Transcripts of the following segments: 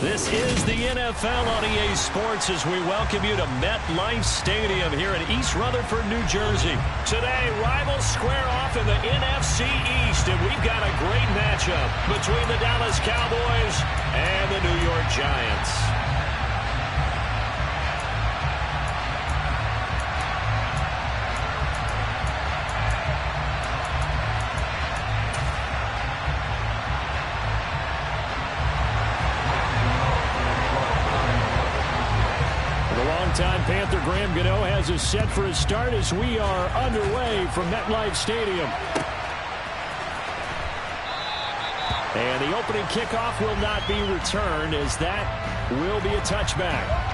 This is the NFL on EA Sports as we welcome you to MetLife Stadium here in East Rutherford, New Jersey. Today, rivals square off in the NFC East, and we've got a great matchup between the Dallas Cowboys and the New York Giants. Time Panther Graham Gano has us set for his start as we are underway from MetLife Stadium. And the opening kickoff will not be returned as that will be a touchback.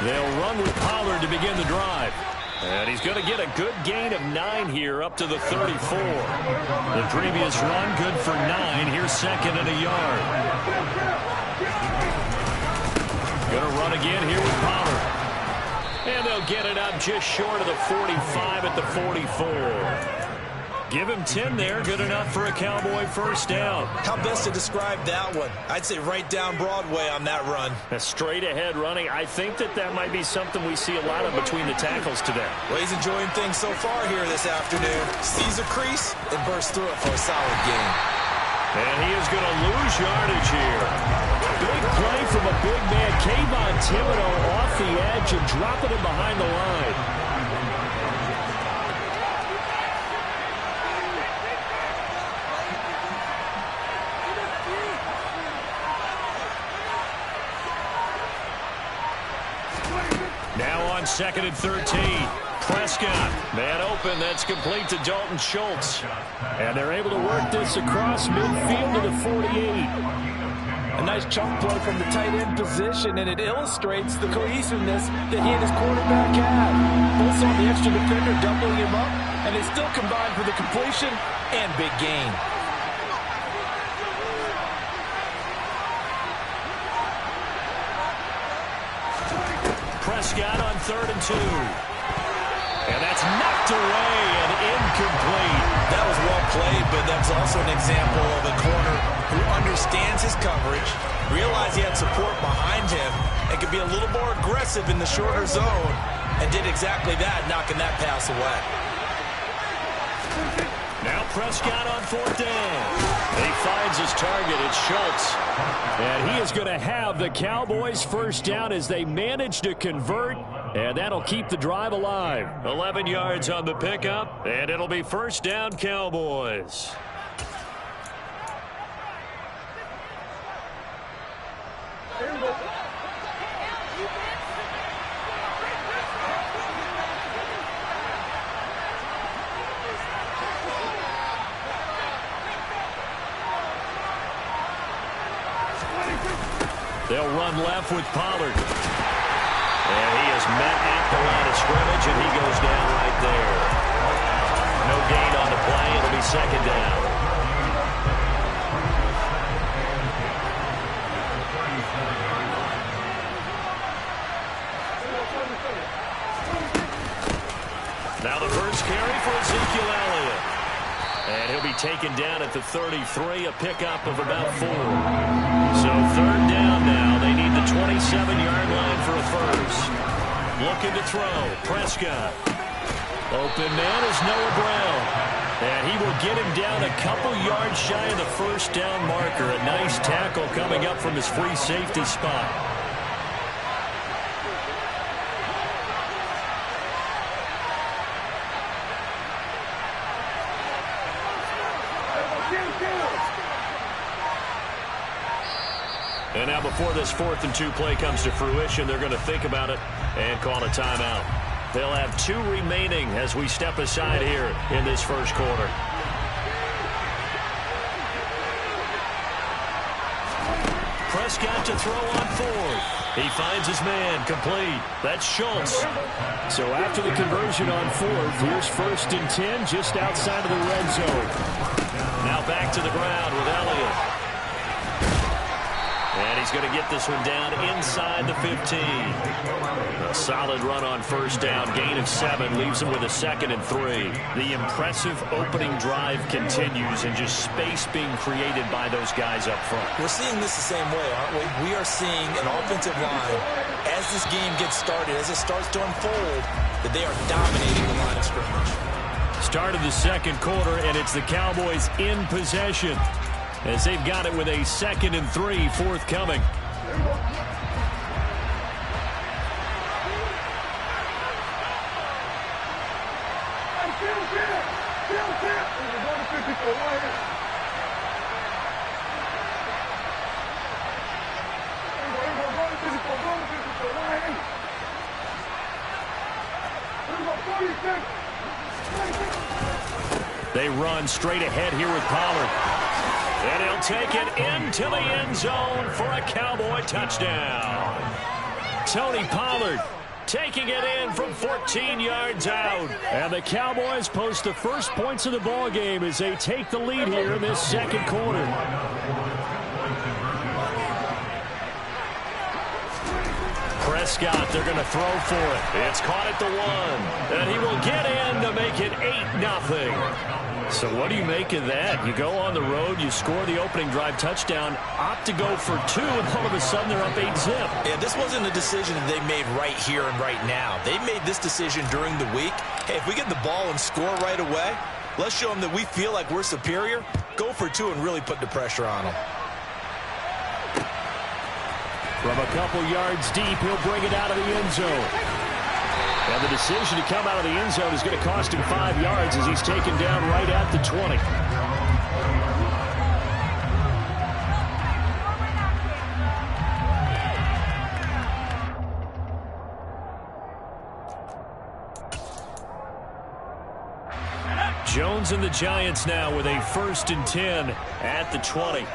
They'll run with Pollard to begin the drive. And he's going to get a good gain of 9 here up to the 34. The previous run good for 9. Here's second and a yard. Going to run again here with Pollard. And they'll get it up just short of the 45 at the 44. Give him 10 there. Good enough for a Cowboy first down. How best to describe that one? I'd say right down Broadway on that run. A straight ahead running. I think that might be something we see a lot of between the tackles today. Well, he's enjoying things so far here this afternoon. Sees a crease and bursts through it for a solid gain. And he is going to lose yardage here. Big play from a big man. Kayvon Thibodeau off the edge and dropping him behind the line. Now on 2nd and 13. Prescott, man open, that's complete to Dalton Schultz. And they're able to work this across midfield to the 48. A nice chunk play from the tight end position, and it illustrates the cohesiveness that he and his quarterback have. Both saw the extra defender doubling him up, and they still combined for the completion and big gain. Prescott on 3rd and 2. And that's knocked away and incomplete. That was well played, but that's also an example of a corner who understands his coverage, realized he had support behind him, and could be a little more aggressive in the shorter zone, and did exactly that, knocking that pass away. Now Prescott on 4th down. He finds his target. It's Schultz. And he is going to have the Cowboys first down as they manage to convert. And that'll keep the drive alive. 11 yards on the pickup. And it'll be first down Cowboys. They'll run left with Pollard. And he is met at the line of scrimmage, and he goes down right there. No gain on the play. It'll be second down. Now the first carry for Ezekiel Elliott. And he'll be taken down at the 33, a pickup of about 4. So 3rd down now. They need the 27-yard line for a first. Looking to throw. Prescott. Open man is Noah Brown. And he will get him down a couple yards shy of the first down marker. A nice tackle coming up from his free safety spot. And now before this 4th and 2 play comes to fruition, they're going to think about it and call a timeout. They'll have 2 remaining as we step aside here in this first quarter. Prescott to throw on 4th. He finds his man, complete. That's Schultz. So after the conversion on fourth, here's 1st and 10 just outside of the red zone. Now back to the ground with Elliott. And he's going to get this one down inside the 15. A solid run on 1st down. Gain of 7 leaves him with a 2nd and 3. The impressive opening drive continues and just space being created by those guys up front. We're seeing this the same way, aren't we? We are seeing an offensive line, as this game gets started, as it starts to unfold, that they are dominating the line of scrimmage. Start of the 2nd quarter, and it's the Cowboys in possession, as they've got it with a 2nd and 3 forthcoming. They run straight ahead here with Pollard. And he'll take it into the end zone for a Cowboy touchdown. Tony Pollard taking it in from 14 yards out. And the Cowboys post the first points of the ball game as they take the lead here in this 2nd quarter. Prescott, they're going to throw for it. It's caught at the 1. And he will get in to make it 8-0. So what do you make of that? You go on the road, you score the opening drive touchdown, opt to go for 2, and all of a sudden they're up 8-zip. Yeah, this wasn't a decision that they made right here and right now. They made this decision during the week. Hey, if we get the ball and score right away, let's show them that we feel like we're superior. Go for 2 and really put the pressure on them. From a couple yards deep, he'll bring it out of the end zone. And the decision to come out of the end zone is going to cost him 5 yards as he's taken down right at the 20. Jones and the Giants now with a 1st and 10 at the 20.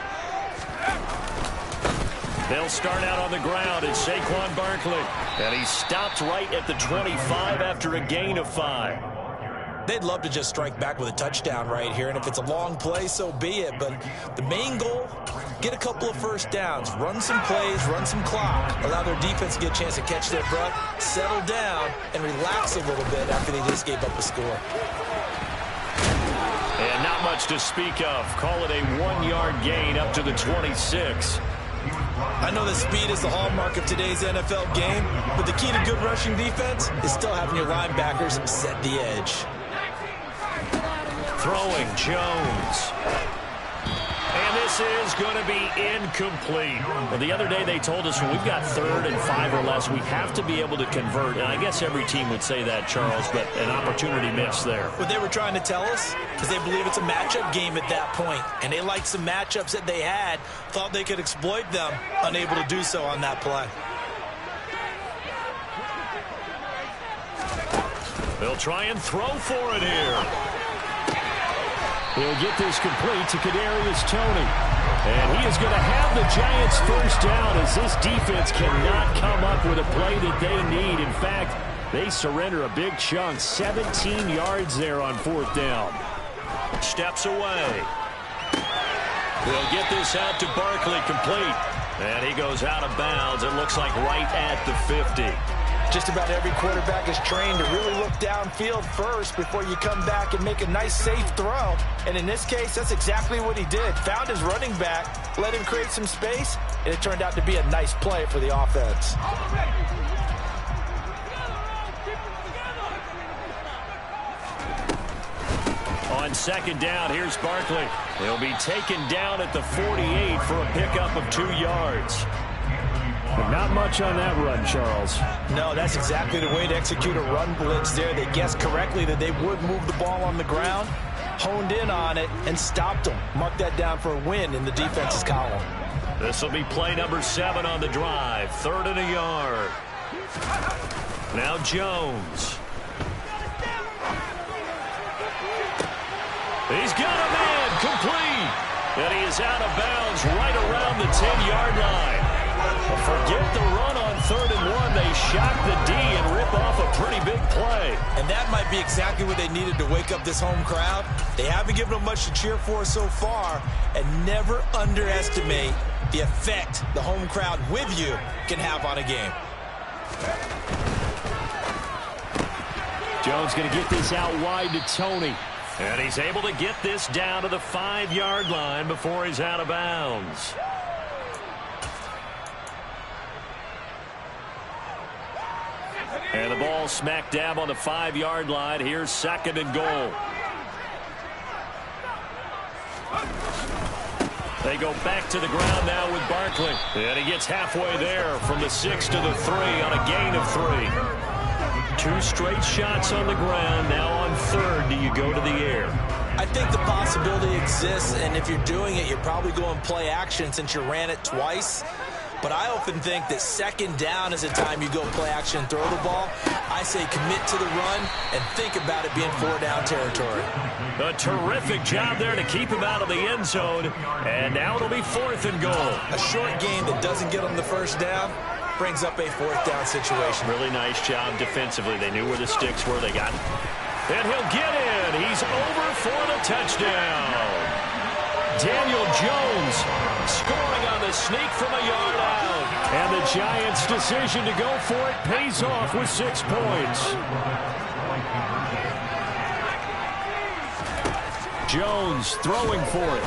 They'll start out on the ground. It's Saquon Barkley. And he stopped right at the 25 after a gain of 5. They'd love to just strike back with a touchdown right here, and if it's a long play, so be it. But the main goal, get a couple of 1st downs, run some plays, run some clock, allow their defense to get a chance to catch their breath, settle down, and relax a little bit after they just gave up a score. And not much to speak of. Call it a 1-yard gain up to the 26. I know that speed is the hallmark of today's NFL game, but the key to good rushing defense is still having your linebackers set the edge. Throwing Jones. And this is going to be incomplete. Well, the other day they told us when we've got 3rd and 5 or less, we have to be able to convert. And I guess every team would say that, Charles, but an opportunity missed there. What they were trying to tell us is they believe it's a matchup game at that point. And they liked some matchups that they had, thought they could exploit them, unable to do so on that play. They'll try and throw for it here. He'll get this complete to Kadarius Toney. And he is going to have the Giants 1st down as this defense cannot come up with a play that they need. In fact, they surrender a big chunk, 17 yards there on 4th down. Steps away. They'll get this out to Barkley, complete. And he goes out of bounds. It looks like right at the 50. Just about every quarterback is trained to really look downfield first before you come back and make a nice, safe throw. And in this case, that's exactly what he did. Found his running back, let him create some space, and it turned out to be a nice play for the offense. On 2nd down, here's Barkley. He'll be taken down at the 48 for a pickup of 2 yards. But not much on that run, Charles. No, that's exactly the way to execute a run blitz there. They guessed correctly that they would move the ball on the ground, honed in on it, and stopped them. Mark that down for a win in the defense's column. This will be play number 7 on the drive. 3rd and a yard. Now Jones. He's got a man, complete. And he is out of bounds right around the 10-yard line. Forget the run on shock the D and rip off a pretty big play. And that might be exactly what they needed to wake up this home crowd. They haven't given them much to cheer for so far, and never underestimate the effect the home crowd with you can have on a game. Jones going to get this out wide to Tony. And he's able to get this down to the 5-yard line before he's out of bounds. And the ball smack dab on the 5-yard line. Here's 2nd and goal. They go back to the ground now with Barkley. And he gets halfway there from the 6 to the 3 on a gain of 3. 2 straight shots on the ground. Now on 3rd, do you go to the air? I think the possibility exists, and if you're doing it, you're probably going play action since you ran it twice. But I often think that 2nd down is the time you go play action and throw the ball. I say commit to the run and think about it being 4-down territory. A terrific job there to keep him out of the end zone. And now it'll be 4th and goal. A short game that doesn't get them the 1st down brings up a 4th down situation. Really nice job defensively. They knew where the sticks were. They got it. And he'll get in. He's over for the touchdown. Daniel Jones scoring on the sneak from a yard out. And the Giants' decision to go for it pays off with 6 points. Jones throwing for it.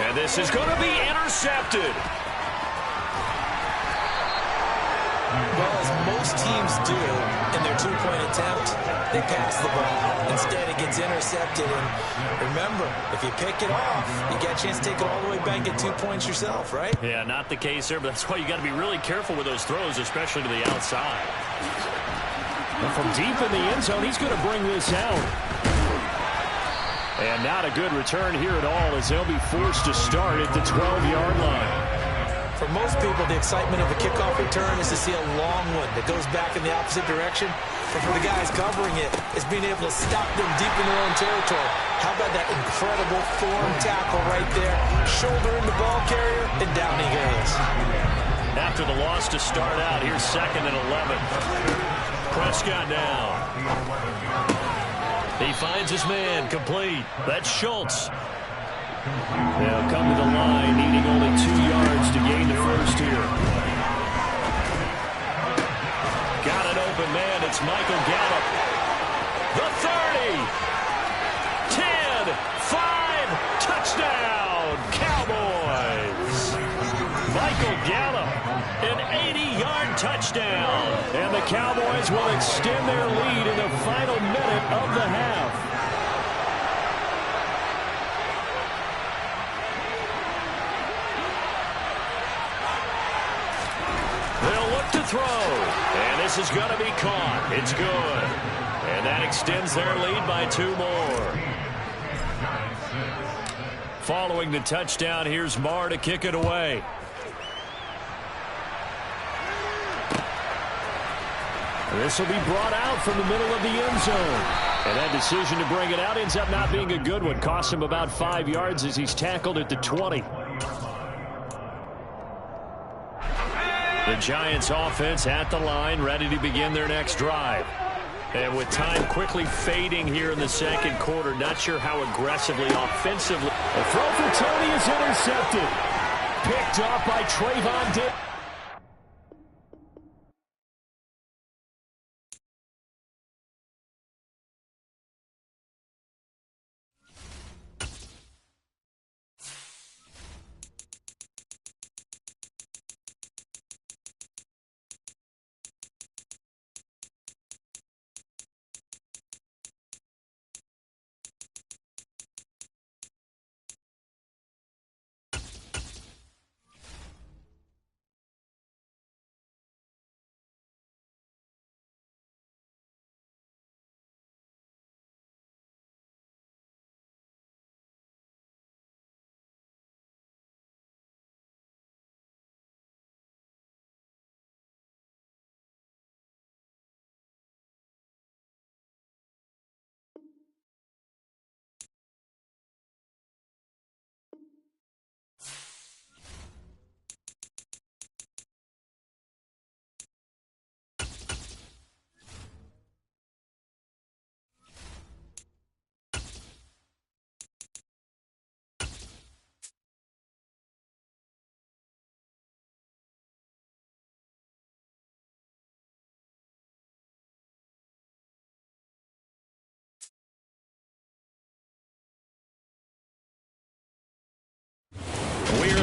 And this is going to be intercepted. Well, as most teams do in their 2-point attempt, they pass the ball. Instead, it gets intercepted. And remember, if you pick it off, you get a chance to take it all the way back at 2 points yourself, right? Yeah, not the case there, but that's why you got to be really careful with those throws, especially to the outside. And from deep in the end zone, he's going to bring this out. And not a good return here at all, as they'll be forced to start at the 12-yard line. For most people, the excitement of a kickoff return is to see a long one that goes back in the opposite direction. But for the guys covering it, it's being able to stop them deep in their own territory. How about that incredible form tackle right there? Shouldering the ball carrier, and down he goes. After the loss to start out, here's 2nd and 11. Prescott now. He finds his man, complete. That's Schultz. They'll come to the line, needing only 2 yards to gain the 1st here. Got an open man. It's Michael Gallup. The 30. 10. 5. Touchdown. Cowboys. Michael Gallup. An 80-yard touchdown. And the Cowboys will extend their lead in the final minute of the half. Throw, and this is going to be caught. It's good, and that extends their lead by 2 more. Following the touchdown, here's Marr to kick it away. This will be brought out from the middle of the end zone, and that decision to bring it out ends up not being a good one. Costs him about 5 yards as he's tackled at the 20. The Giants offense at the line, ready to begin their next drive. And with time quickly fading here in the 2nd quarter, not sure how aggressively, offensively. The throw for Tony is intercepted. Picked off by Trayvon Diggs.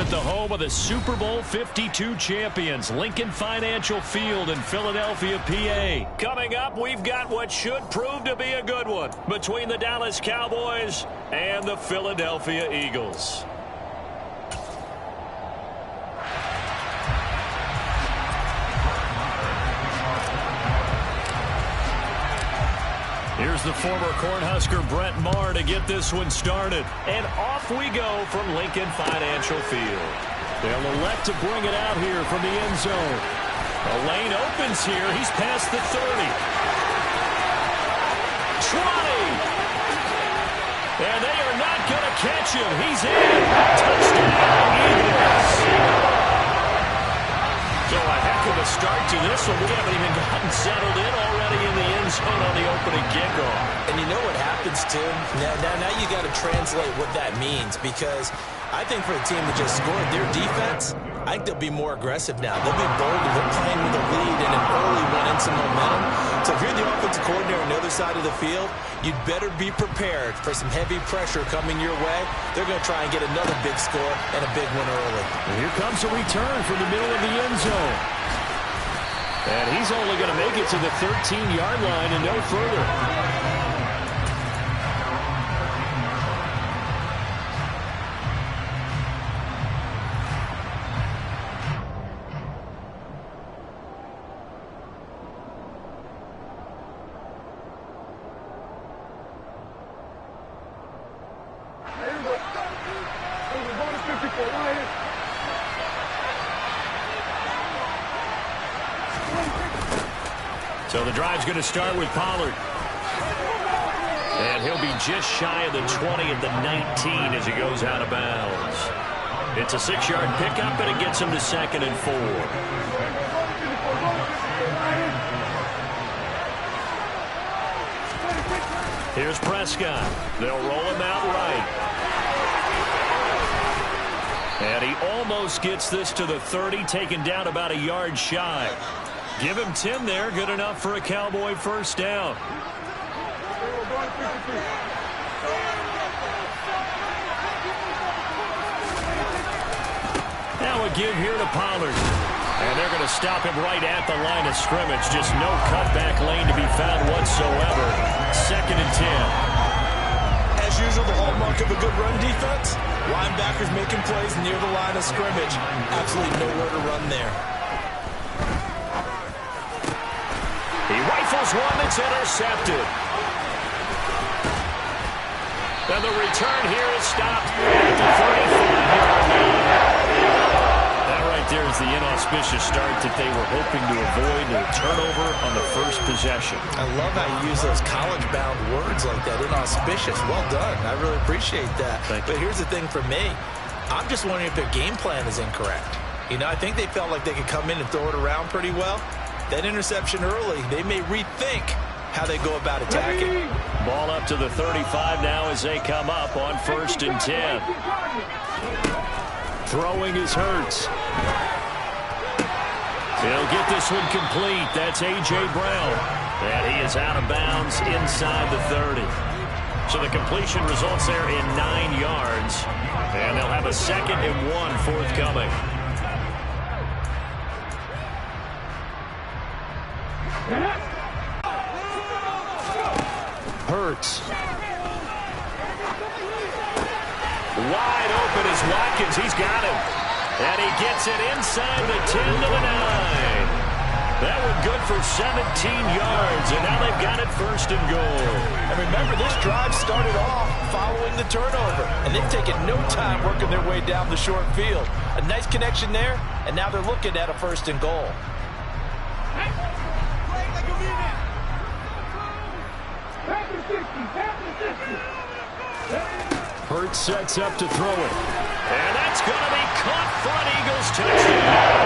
at the home of the Super Bowl 52 champions, Lincoln Financial Field in Philadelphia, PA. Coming up, we've got what should prove to be a good one between the Dallas Cowboys and the Philadelphia Eagles. Here's the former Cornhusker Brett Maher to get this one started. And off we go from Lincoln Financial Field. They'll elect to bring it out here from the end zone. The lane opens here. He's past the 30. 20. And they are not going to catch him. He's in. Touchdown, Eagles. So a heck of a start to this one. We haven't even gotten settled in already in the end zone on the opening kickoff. And you know what happens, Tim? Now you got to translate what that means, because I think for a team that just scored their defense, I think they'll be more aggressive now. They'll be bolder. They're playing with a lead and an early one and some momentum. So if you're the offensive coordinator on the other side of the field, you'd better be prepared for some heavy pressure coming your way. They're going to try and get another big score and a big one early. And here comes a return from the middle of the end zone. And he's only going to make it to the 13-yard line and no further. So the drive's going to start with Pollard. And he'll be just shy of the 20 at the 19 as he goes out of bounds. It's a 6-yard pickup, and it gets him to 2nd and 4. Here's Prescott. They'll roll him out right. And he almost gets this to the 30, taken down about a yard shy. Give him 10 there, good enough for a Cowboy first down. Now a give here to Pollard. And they're going to stop him right at the line of scrimmage. Just no cutback lane to be found whatsoever. 2nd and 10. As usual, the hallmark of a good run defense, linebackers making plays near the line of scrimmage. Absolutely nowhere to run there. He rifles one that's intercepted. And the return here is stopped at the 35-yard line. That right there is the inauspicious start that they were hoping to avoid, a turnover on the first possession. I love how you use those college-bound words like that, inauspicious. Well done. I really appreciate that. But here's the thing for me. I'm just wondering if their game plan is incorrect. You know, I think they felt like they could come in and throw it around pretty well. That interception early, they may rethink how they go about attacking. Ball up to the 35 now as they come up on 1st and 10. Throwing is Hurts. He'll get this one complete. That's A.J. Brown. And he is out of bounds inside the 30. So the completion results there in 9 yards. And they'll have a 2nd and 1 forthcoming. Hurts. Wide open is Watkins. He's got him. And he gets it inside the 10 to the 9. That one good for 17 yards. And now they've got it 1st and goal. And remember, this drive started off following the turnover. And they've taken no time working their way down the short field. A nice connection there. And now they're looking at a 1st and goal. Hurts sets up to throw it. And that's going to be caught for an Eagles touchdown.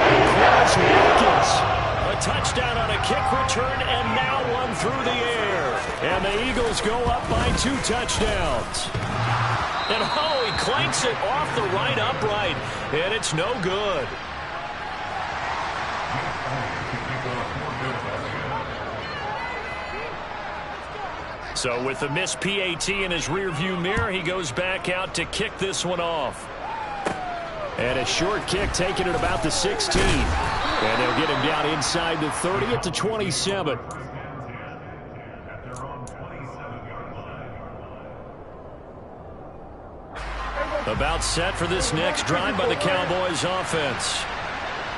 Here's Watkins. A touchdown on a kick return and now one through the air. And the Eagles go up by 2 touchdowns. And oh, he clanks it off the right upright. And it's no good. So with the missed PAT in his rearview mirror, he goes back out to kick this one off. And a short kick taken at about the 16. And they'll get him down inside the 30 at the 27. About set for this next drive by the Cowboys offense.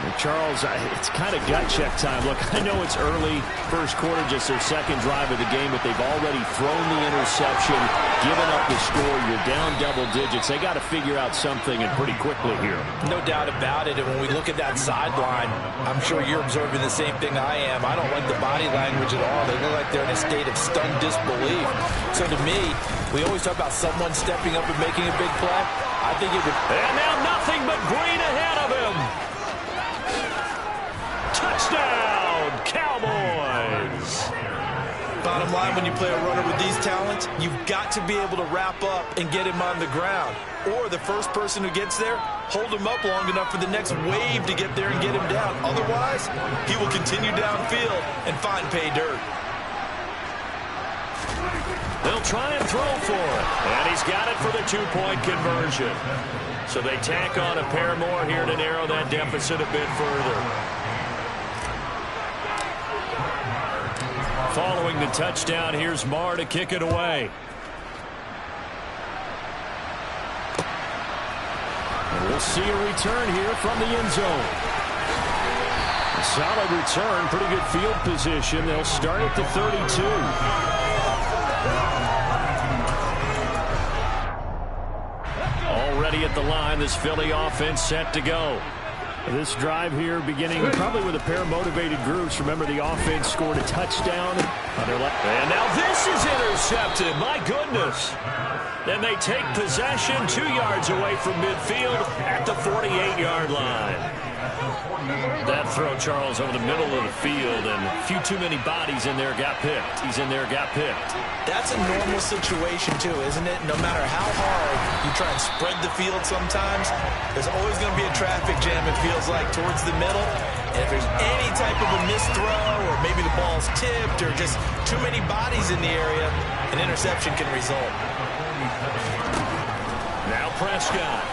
And Charles, it's kind of gut check time. Look, I know it's early, first quarter, just their second drive of the game, but they've already thrown the interception, given up the score. You're down double digits. They got to figure out something, and pretty quickly here. No doubt about it. And when we look at that sideline, I'm sure you're observing the same thing I am. I don't like the body language at all. They look like they're in a state of stunned disbelief. So to me, we always talk about someone stepping up and making a big play. I think it would. And now nothing but green ahead of him. Touchdown, Cowboys! Bottom line, when you play a runner with these talents, you've got to be able to wrap up and get him on the ground. Or the first person who gets there, hold him up long enough for the next wave to get there and get him down. Otherwise, he will continue downfield and find pay dirt. They'll try and throw for it. And he's got it for the two-point conversion. So they tack on a pair more here to narrow that deficit a bit further. Following the touchdown, here's Marr to kick it away. And we'll see a return here from the end zone. A solid return, pretty good field position. They'll start at the 32. Already at the line, this Philly offense set to go. This drive here beginning probably with a pair of motivated groups. Remember, the offense scored a touchdown on their left. And now this is intercepted. My goodness. Then they take possession 2 yards away from midfield at the 48-yard line. That throw, Charles, over the middle of the field, and a few too many bodies in there got picked. He's in there, got picked. That's a normal situation, too, isn't it? No matter how hard you try and spread the field sometimes, there's always going to be a traffic jam, it feels like, towards the middle. And if there's any type of a missed throw, or maybe the ball's tipped, or just too many bodies in the area, an interception can result. Now Prescott.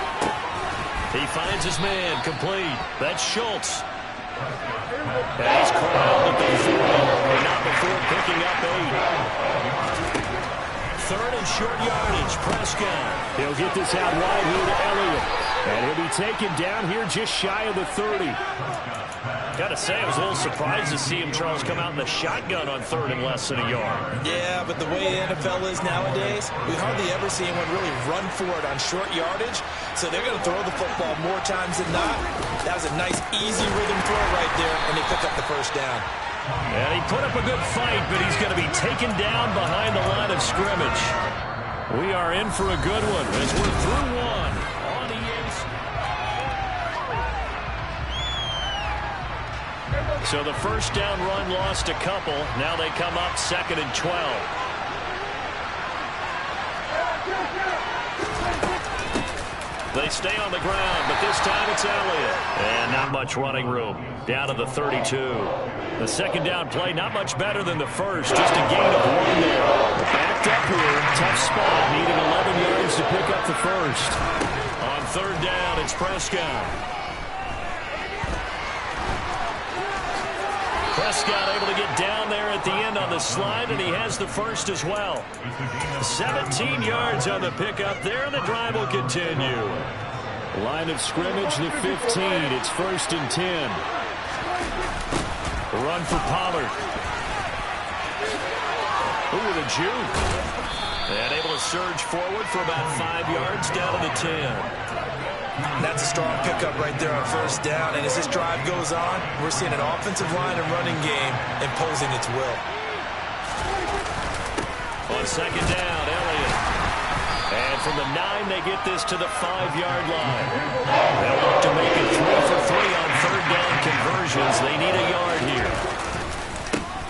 He finds his man, complete. That's Schultz. And he's corralled at the 40, and not before picking up 8. Third and short yardage, Prescott. He'll get this out wide here to Elliott. And he'll be taken down here just shy of the 30. Got to say, I was a little surprised to see him, Charles, come out in the shotgun on third and less than a yard. Yeah, but the way the NFL is nowadays, we hardly ever see anyone really run for it on short yardage. So they're going to throw the football more times than not. That was a nice, easy rhythm throw right there, and they pick up the first down. And he put up a good fight, but he's going to be taken down behind the line of scrimmage. We are in for a good one as we're through one on the inside. So the first down run lost a couple. Now they come up 2nd and 12. They stay on the ground, but this time it's Elliott. And not much running room. Down to the 32. The second down play, not much better than the first. Just a gain of 1 there. Backed up here. Tough spot. Needing 11 yards to pick up the first. On third down, it's Prescott. Prescott able to get down there at the end on the slide, and he has the first as well. 17 yards on the pickup there, and the drive will continue. Line of scrimmage, the 15. It's 1st and 10. The run for Pollard. Ooh, the juke. And able to surge forward for about 5 yards down to the 10. That's a strong pickup right there on first down. And as this drive goes on, we're seeing an offensive line and running game imposing its will. On second down, Elliott. And from the 9, they get this to the 5-yard line. They'll look to make it 3 for 3 on third down conversions. They need a yard here.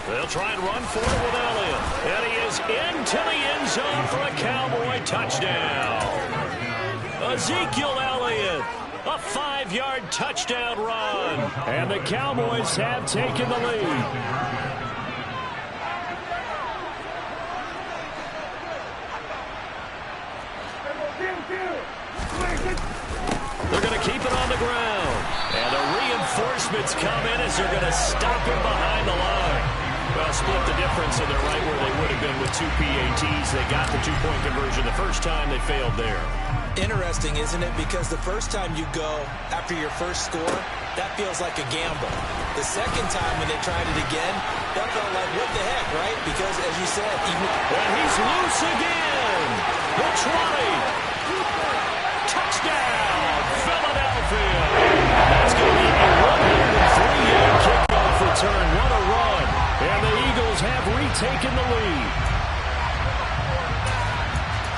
They'll try and run for it with Elliott. And he is into the end zone for a Cowboy touchdown. Ezekiel Elliott, a 5-yard touchdown run. And the Cowboys have taken the lead. They're going to keep it Movements come in as they're going to stop him behind the line. Well, split the difference, and they're right where they would have been with 2 PATs. They got the two-point conversion the first time. They failed there. Interesting, isn't it? Because the first time you go after your first score, that feels like a gamble. The second time when they tried it again, that felt like, what the heck, right? Because, as you said, even... And he's loose again. The 20. Touchdown, Philadelphia. That's going to be a 103-yard kickoff return. What a run. And the Eagles have retaken the lead.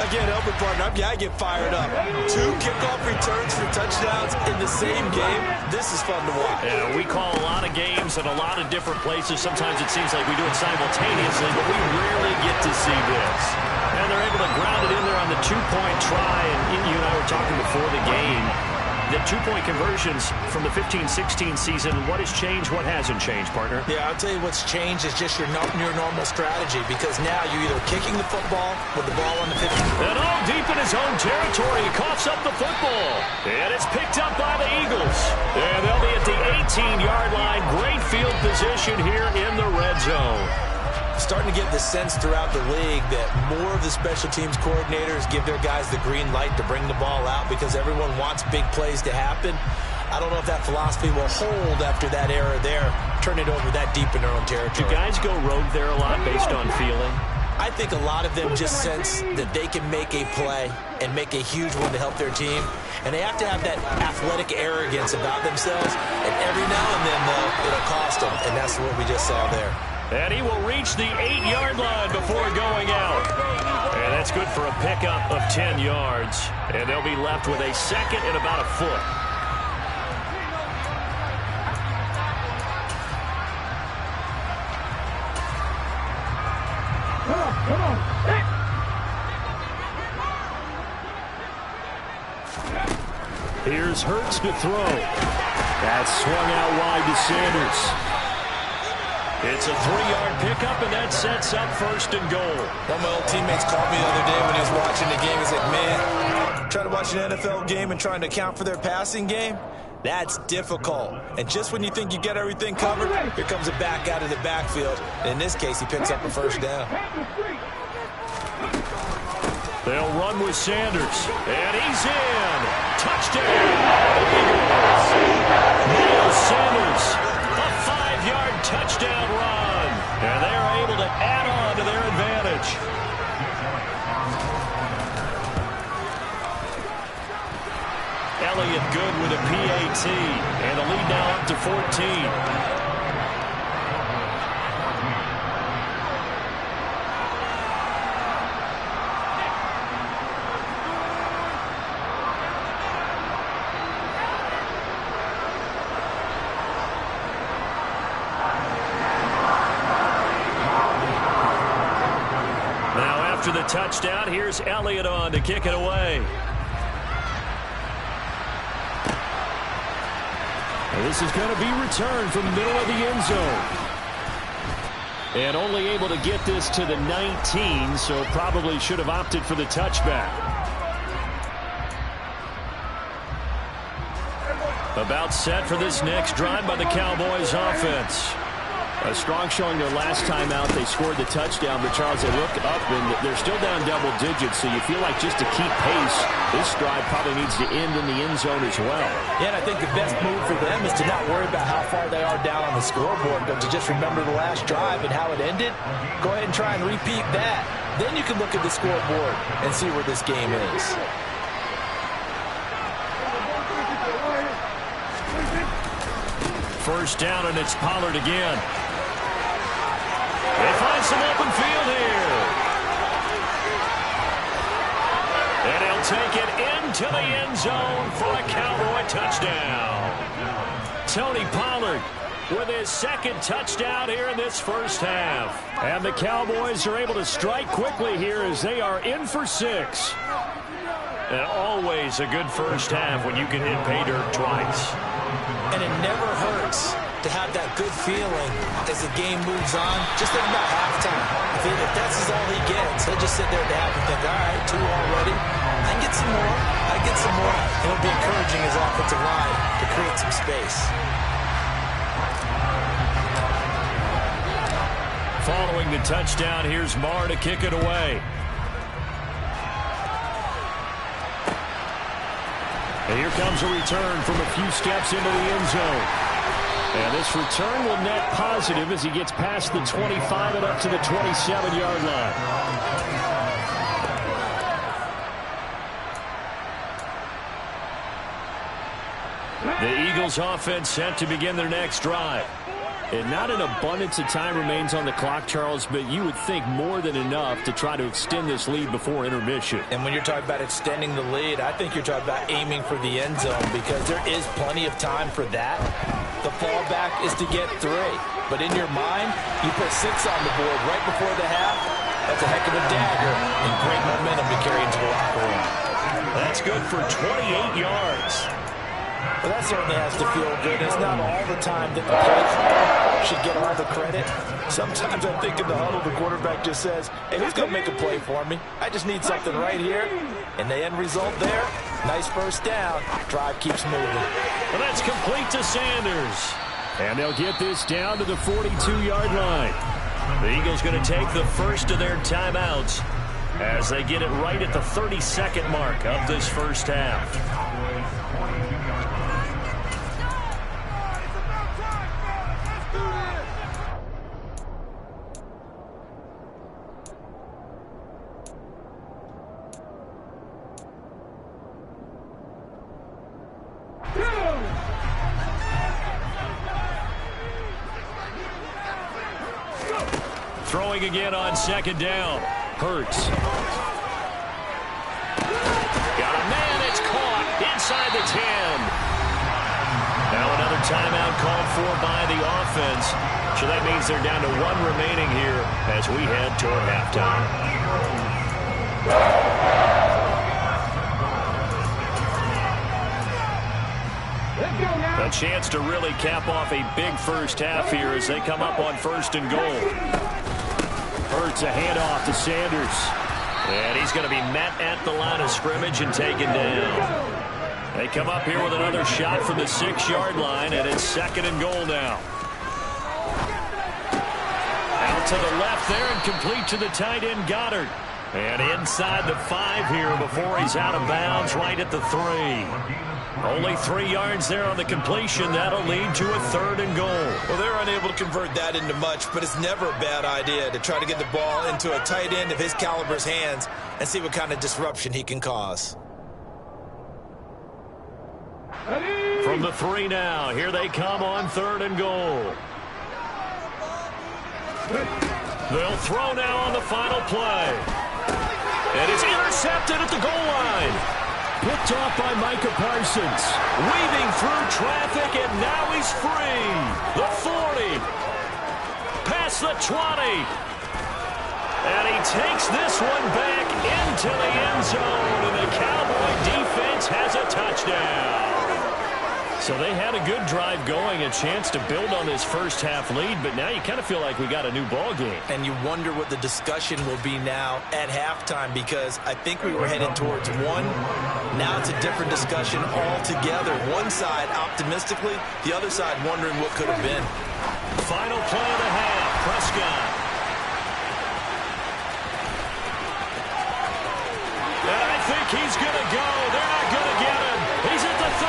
Again, Elbert partner, I get fired up. 2 kickoff returns for touchdowns in the same game. This is fun to watch. Yeah, we call a lot of games at a lot of different places. Sometimes it seems like we do it simultaneously, but we rarely get to see this. And they're able to ground it in there on the two-point try. And you and I were talking before the game. The two-point conversions from the 15-16 season, what has changed, what hasn't changed, partner? Yeah, I'll tell you what's changed is just your normal strategy, because now you're either kicking the football with the ball on the 50. And all deep in his own territory, he coughs up the football. And it's picked up by the Eagles. And they'll be at the 18-yard line. Great field position here in the red zone. Starting to get the sense throughout the league that more of the special teams coordinators give their guys the green light to bring the ball out because everyone wants big plays to happen. I don't know if that philosophy will hold after that era there, turn it over that deep in their own territory. Do guys go rogue there a lot based on feeling? I think a lot of them just sense that they can make a play and make a huge one to help their team. And they have to have that athletic arrogance about themselves. And every now and then, though, it'll cost them. And that's what we just saw there. And he will reach the 8-yard line before going out. And that's good for a pickup of 10 yards. And they'll be left with a second and about a foot. Come on. Here's Hurts to throw. That's swung out wide to Sanders. It's a 3-yard pickup, and that sets up first and goal. One of my old teammates called me the other day when he was watching the game. He's like, man, trying to watch an NFL game and trying to account for their passing game, that's difficult. And just when you think you get everything covered, here comes a back out of the backfield. And in this case, he picks up a first down. They'll run with Sanders. And he's in. Touchdown. Eagles. Miles Sanders. A 5-yard touchdown run. And they are able to add on to their advantage. Elliott good with a PAT. And the lead now up to 14. After the touchdown, here's Elliott on to kick it away. And this is going to be returned from the middle of the end zone. And only able to get this to the 19, so probably should have opted for the touchback. About set for this next drive by the Cowboys offense. A strong showing their last time out. They scored the touchdown, but Charles, they look up and they're still down double digits, so you feel like just to keep pace, this drive probably needs to end in the end zone as well. Yeah, and I think the best move for them is to not worry about how far they are down on the scoreboard, but to just remember the last drive and how it ended. Go ahead and try and repeat that. Then you can look at the scoreboard and see where this game is. First down, and it's Pollard again. They find some open field here. And he'll take it into the end zone for a Cowboy touchdown. Tony Pollard with his second touchdown here in this first half. And the Cowboys are able to strike quickly here as they are in for 6. And always a good first half when you can hit pay dirt twice. And it never hurts to have that good feeling as the game moves on. Just think about halftime. If that's all he gets, he'll just sit there at the half and think, all right, 2 already. I can get some more. I can get some more. And it'll be encouraging his offensive line to create some space. following the touchdown, here's Marr to kick it away. And here comes a return from a few steps into the end zone. And this return will net positive as he gets past the 25 and up to the 27-yard line. The Eagles offense set to begin their next drive. And not an abundance of time remains on the clock, Charles, but you would think more than enough to try to extend this lead before intermission. And when you're talking about extending the lead, I think you're talking about aiming for the end zone because there is plenty of time for that. The fallback is to get 3. But in your mind, you put 6 on the board right before the half. That's a heck of a dagger and great momentum to carry into the locker room. That's good for 28 yards. Well, that certainly has to feel good. It's not all the time that the play should get all the credit. Sometimes I think in the huddle, the quarterback just says, hey, who's going to make a play for me? I just need something right here. And the end result there, nice first down. Drive keeps moving. Well, that's complete to Sanders. And they'll get this down to the 42-yard line. The Eagles going to take the first of their timeouts as they get it right at the 32nd mark of this first half. Throwing again on second down. Hurts. Got a man. It's caught inside the 10. Now another timeout called for by the offense. So that means they're down to 1 remaining here as we head toward halftime. A chance to really cap off a big first half here as they come up on 1st and goal. Hurts a handoff to Sanders. And he's going to be met at the line of scrimmage and taken down. They come up here with another shot from the 6-yard line, and it's 2nd and goal now. Out to the left there and complete to the tight end Goddard. And inside the 5 here before he's out of bounds right at the 3. Only 3 yards there on the completion. That'll lead to a 3rd and goal. Well, they're unable to convert that into much, but it's never a bad idea to try to get the ball into a tight end of his caliber's hands and see what kind of disruption he can cause. From the 3 now, here they come on 3rd and goal. They'll throw now on the final play. And it's intercepted at the goal line. Picked off by Micah Parsons. Weaving through traffic, and now he's free. The 40. Past the 20. And he takes this one back into the end zone, and the Cowboy defense has a touchdown. So they had a good drive going, a chance to build on this first half lead, but now you kind of feel like we got a new ball game. And you wonder what the discussion will be now at halftime, because I think we were headed towards 1. Now it's a different discussion altogether. One side optimistically, the other side wondering what could have been. Final play of the half, Prescott. And I think he's going to go. They're not going to get him. He's at the 30.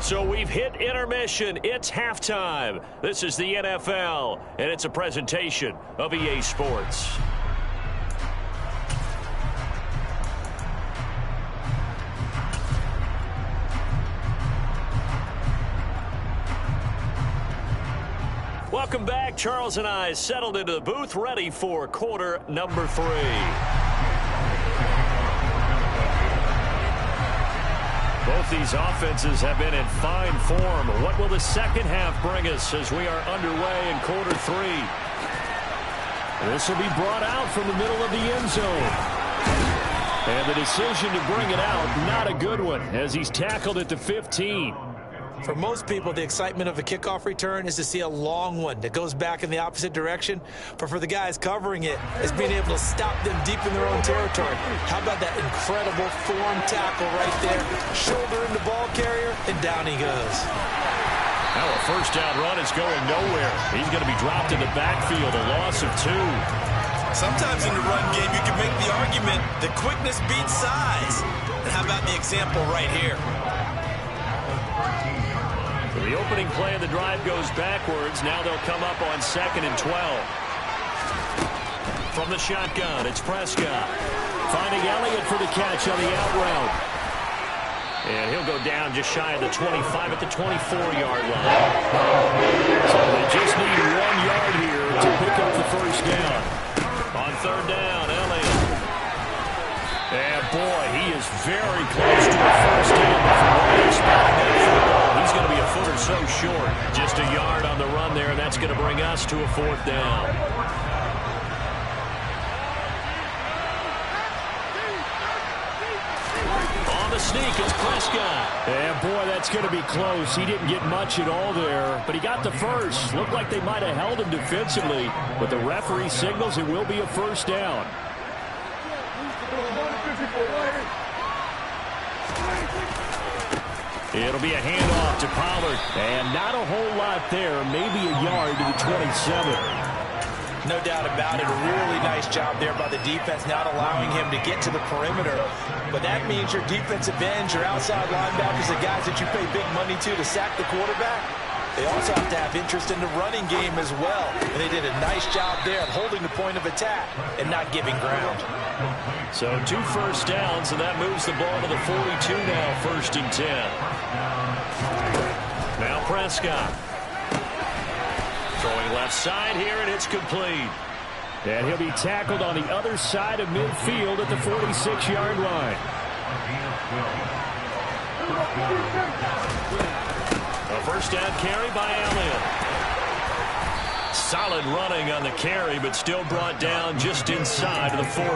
So we've hit intermission. It's halftime. This is the NFL, and it's a presentation of EA Sports. Welcome back. Charles and I settled into the booth, ready for quarter number 3. Both these offenses have been in fine form. What will the second half bring us as we are underway in quarter 3? This will be brought out from the middle of the end zone. And the decision to bring it out, not a good one, as he's tackled at the 15. For most people, the excitement of a kickoff return is to see a long one that goes back in the opposite direction. But for the guys covering it, it's being able to stop them deep in their own territory. How about that incredible form tackle right there? Shoulder in the ball carrier, and down he goes. Now a first down run is going nowhere. He's going to be dropped in the backfield, a loss of 2. Sometimes in the run game, you can make the argument that quickness beats size. And how about the example right here? The opening play of the drive goes backwards. Now they'll come up on 2nd and 12. From the shotgun, it's Prescott. Finding Elliott for the catch on the out route. And he'll go down just shy of the 25 at the 24-yard line. So they just need 1 yard here to pick up the first down. On 3rd down, Elliott. And boy, he is very close to a first down before he's spotting that football. He's going to be a foot or so short. Just a yard on the run there, and that's going to bring us to a 4th down. On the sneak, it's Prescott. And boy, that's going to be close. He didn't get much at all there, but he got the first. Looked like they might have held him defensively, but the referee signals it will be a first down. It'll be a handoff to Pollard. And not a whole lot there. Maybe a yard to the 27. No doubt about it. A really nice job there by the defense, not allowing him to get to the perimeter. But that means your defensive ends, your outside linebackers, the guys that you pay big money to sack the quarterback, they also have to have interest in the running game as well. And they did a nice job there of holding the point of attack and not giving ground. So 2 first downs, and that moves the ball to the 42 now, 1st and 10. Now Prescott. Throwing left side here, and it's complete. And he'll be tackled on the other side of midfield at the 46-yard line. A first down carry by Elliott. Solid running on the carry, but still brought down just inside of the 40.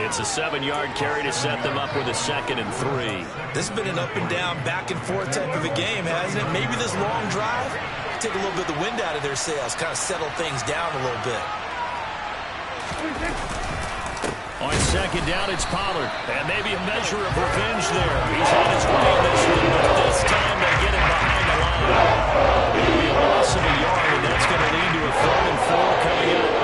It's a 7-yard carry to set them up with a 2nd and 3. This has been an up and down, back and forth type of a game, hasn't it? Maybe this long drive take a little bit of the wind out of their sails, kind of settle things down a little bit. On 2nd down, it's Pollard. And maybe a measure of revenge there. He's on his way in this one, but this time they get him behind the line. It'll be a loss of a yard, and that's going to lead to a 3rd and 4 coming up.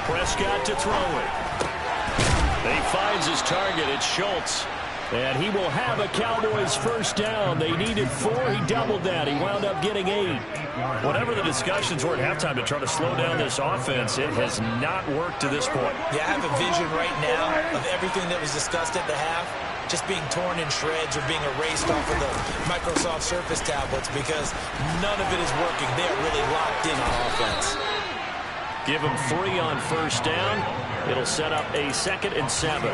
Prescott to throw it. He finds his target. It's Schultz. And he will have a Cowboys first down. They needed 4. He doubled that. He wound up getting 8. Whatever the discussions were at halftime to try to slow down this offense, it has not worked to this point. Yeah, I have a vision right now of everything that was discussed at the half just being torn in shreds or being erased off of the Microsoft Surface tablets because none of it is working. They are really locked in on offense. Give them 3 on first down. It'll set up a 2nd and 7.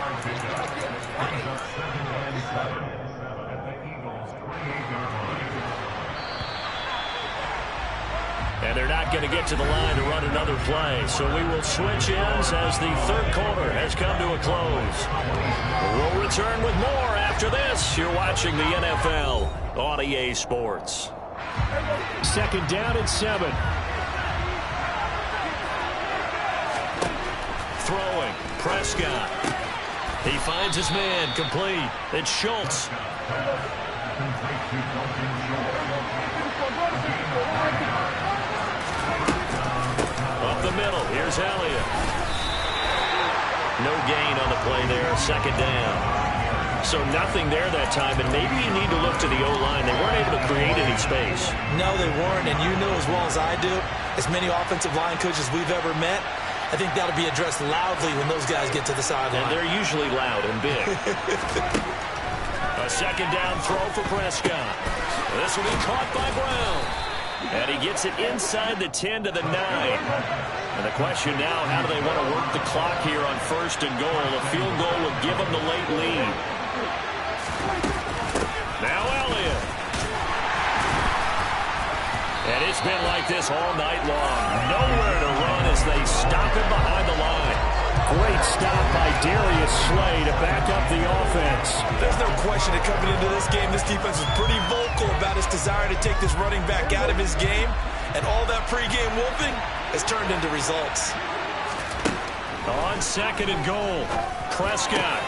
And they're not going to get to the line to run another play. So we will switch ends as the 3rd quarter has come to a close. We'll return with more after this. You're watching the NFL on EA Sports. 2nd down and 7. Throwing, Prescott. He finds his man, complete. It's Schultz. Up the middle, here's Elliott. No gain on the play there, 2nd down. So nothing there that time, and maybe you need to look to the O-line. They weren't able to create any space. No, they weren't, and you know as well as I do, as many offensive line coaches we've ever met, I think that'll be addressed loudly when those guys get to the sideline. And they're usually loud and big. A 2nd down throw for Prescott. This will be caught by Brown. And he gets it inside the 10 to the 9. And the question now, how do they want to work the clock here on 1st and goal? A field goal would give them the late lead. Now Elliott. And it's been like this all night long. Nowhere to run as they stop him behind the line. Great stop by Darius Slay to back up the offense. There's no question that coming into this game, this defense was pretty vocal about its desire to take this running back out of his game. And all that pregame wolfing has turned into results. On 2nd and goal, Prescott.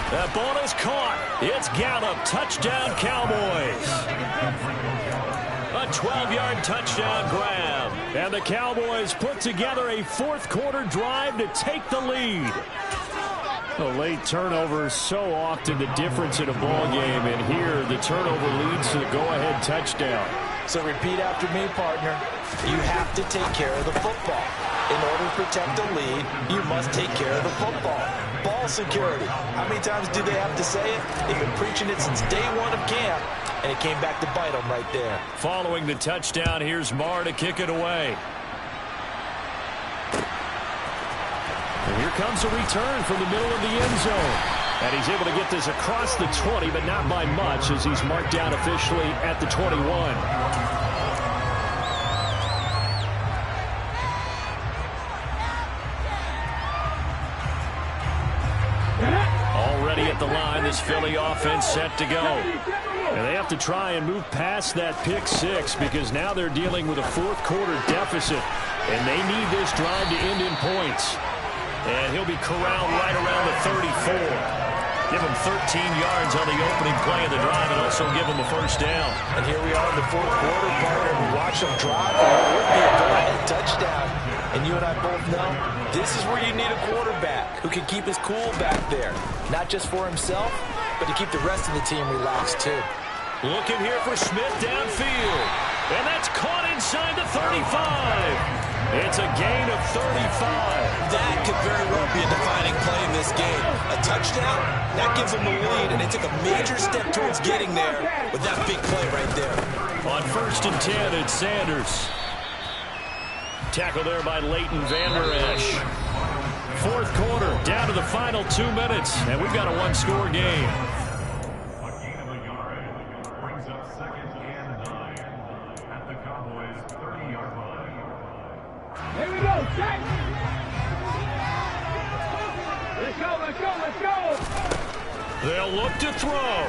That ball is caught. It's Gallup. Touchdown, Cowboys. A 12-yard touchdown grab. And the Cowboys put together a fourth-quarter drive to take the lead. The late turnover is so often the difference in a ball game, and here the turnover leads to the go-ahead touchdown. So repeat after me, partner. You have to take care of the football. In order to protect the lead, you must take care of the football. Ball security. How many times do they have to say it? They've been preaching it since day one of camp, and it came back to bite them right there. Following the touchdown, here's Marr to kick it away. And here comes a return from the middle of the end zone. And he's able to get this across the 20, but not by much, as he's marked down officially at the 21. Already at the line, this Philly offense set to go. And they have to try and move past that pick six, because now they're dealing with a fourth-quarter deficit, and they need this drive to end in points. And he'll be corralled right around the 34. Give him 13 yards on the opening play of the drive and also give him a first down. And here we are in the fourth quarter, partner. We watch them drive, and it would be a go-ahead touchdown. And you and I both know this is where you need a quarterback who can keep his cool back there. Not just for himself, but to keep the rest of the team relaxed too. Looking here for Smith downfield. And that's caught inside the 35. It's a gain of 35. That could very well be a defining play in this game. A touchdown, that gives them the lead, and they took a major step towards getting there with that big play right there. On 1st and 10, it's Sanders. Tackle there by Leighton Vander Esch. Fourth quarter, down to the final 2 minutes, and we've got a one-score game. A gain of a yard brings up 2nd and 9 at the Cowboys' 30-yard line. Here we go, check! Let's go, let's go, let's go! They'll look to throw.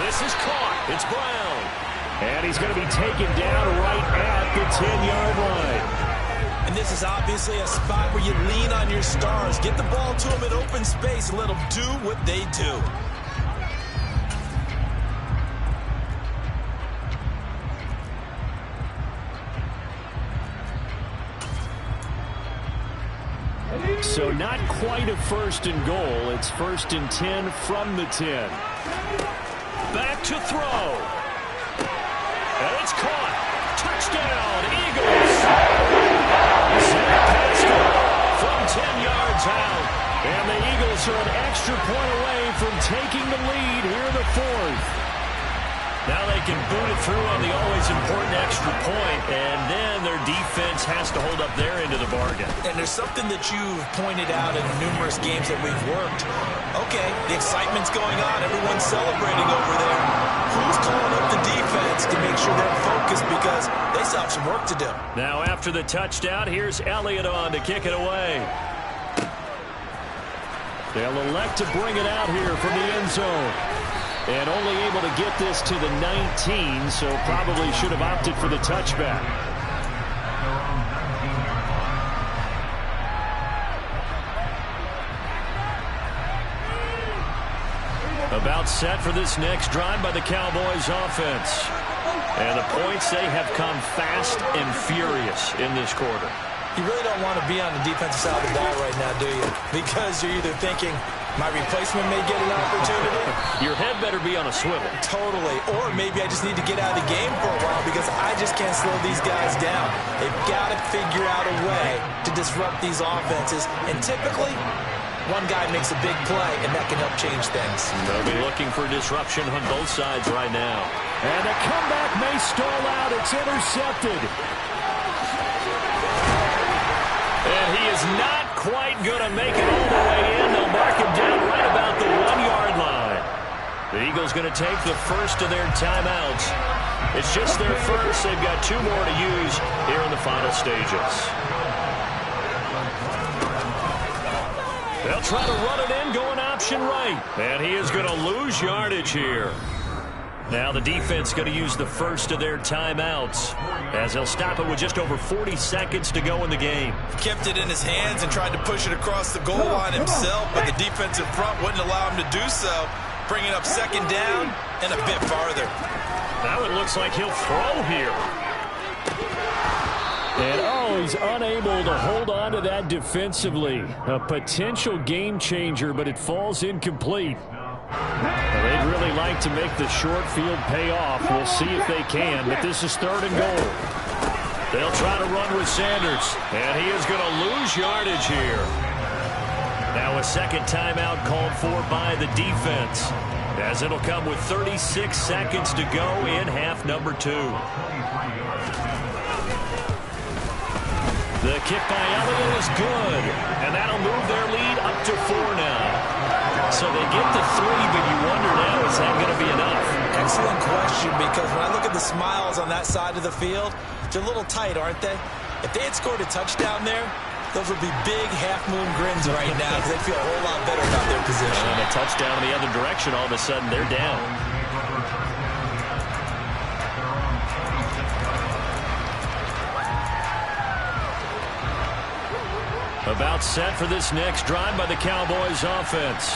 This is caught. It's Brown. And he's going to be taken down right at the 10-yard line. And this is obviously a spot where you lean on your stars. Get the ball to them in open space and let them do what they do. So not quite a 1st and goal. It's 1st and 10 from the 10. Back to throw. And it's caught. Touchdown, Eagles. Zach Pascal from 10 yards out. And the Eagles are an extra point away from taking the lead here in the 4th. Now they can boot it through on the always important extra point, and then their defense has to hold up their end of the bargain. And there's something that you've pointed out in numerous games that we've worked. Okay, the excitement's going on. Everyone's celebrating over there. Who's calling up the defense to make sure they're focused, because they still have some work to do. Now after the touchdown, here's Elliott on to kick it away. They'll elect to bring it out here from the end zone. And only able to get this to the 19, so probably should have opted for the touchback. About set for this next drive by the Cowboys offense. And the points, they have come fast and furious in this quarter. You really don't want to be on the defensive side of the ball right now, do you? Because you're either thinking, my replacement may get an opportunity. Your head better be on a swivel. Totally. Or maybe I just need to get out of the game for a while because I just can't slow these guys down. They've got to figure out a way to disrupt these offenses. And typically, one guy makes a big play, and that can help change things. They'll be looking for disruption on both sides right now. And the comeback may stall out. It's intercepted. And he is not quite going to make it all the way in. They'll mark him down right about the 1-yard line. The Eagles going to take the first of their timeouts. It's just their first. They've got 2 more to use here in the final stages. They'll try to run it in, going option right. And he is going to lose yardage here. Now the defense going to use the first of their timeouts as they'll stop it with just over 40 seconds to go in the game. Kept it in his hands and tried to push it across the goal line himself, but the defensive front wouldn't allow him to do so, bringing up second down and a bit farther. Now it looks like he'll throw here. And he's unable to hold on to that defensively. A potential game changer, but it falls incomplete. Well, they'd really like to make the short field pay off. We'll see if they can, but this is 3rd and goal. They'll try to run with Sanders, and he is going to lose yardage here. Now a second timeout called for by the defense, as it'll come with 36 seconds to go in half number 2. The kick by Elliott is good, and that'll move their lead up to 4 now. So they get to 3, but you wonder now, is that going to be enough? Excellent question, because when I look at the smiles on that side of the field, they're a little tight, aren't they? If they had scored a touchdown there, those would be big half-moon grins right now because they feel a whole lot better about their position. And a touchdown in the other direction, all of a sudden they're down. About set for this next drive by the Cowboys offense.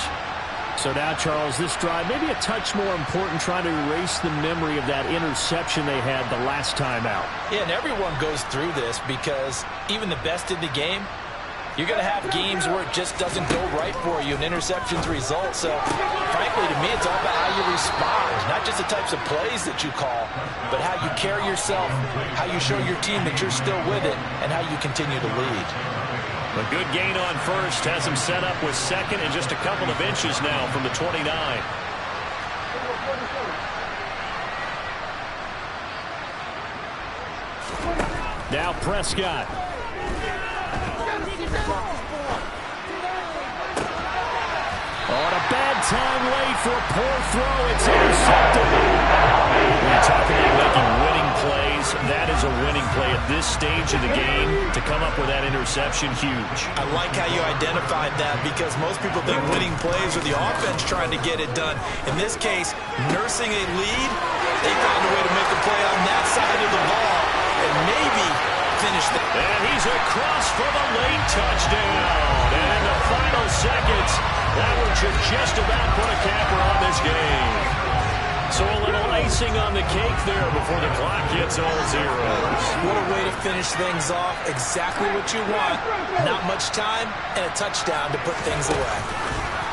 So now, Charles, this drive maybe a touch more important, trying to erase the memory of that interception they had the last time out. Yeah, and everyone goes through this because even the best in the game, you're going to have games where it just doesn't go right for you, and interceptions result. So, frankly, to me, it's all about how you respond, not just the types of plays that you call, but how you carry yourself, how you show your team that you're still with it, and how you continue to lead. A good gain on first has him set up with second and just a couple of inches now from the 29. Now Prescott. On a bad time late for a poor throw. It's intercepted. When you're talking about making winning plays, that is a winning play at this stage of the game. To come up with that interception, huge. I like how you identified that because most people think winning plays are the offense trying to get it done. In this case, nursing a lead, they found a way to make a play on that side of the ball and maybe finish that. And he's across for the late touchdown. And the final seconds, that one should just about put a capper on this game. So a little icing on the cake there before the clock hits all zeros. What a way to finish things off. Exactly what you want. Not much time and a touchdown to put things away.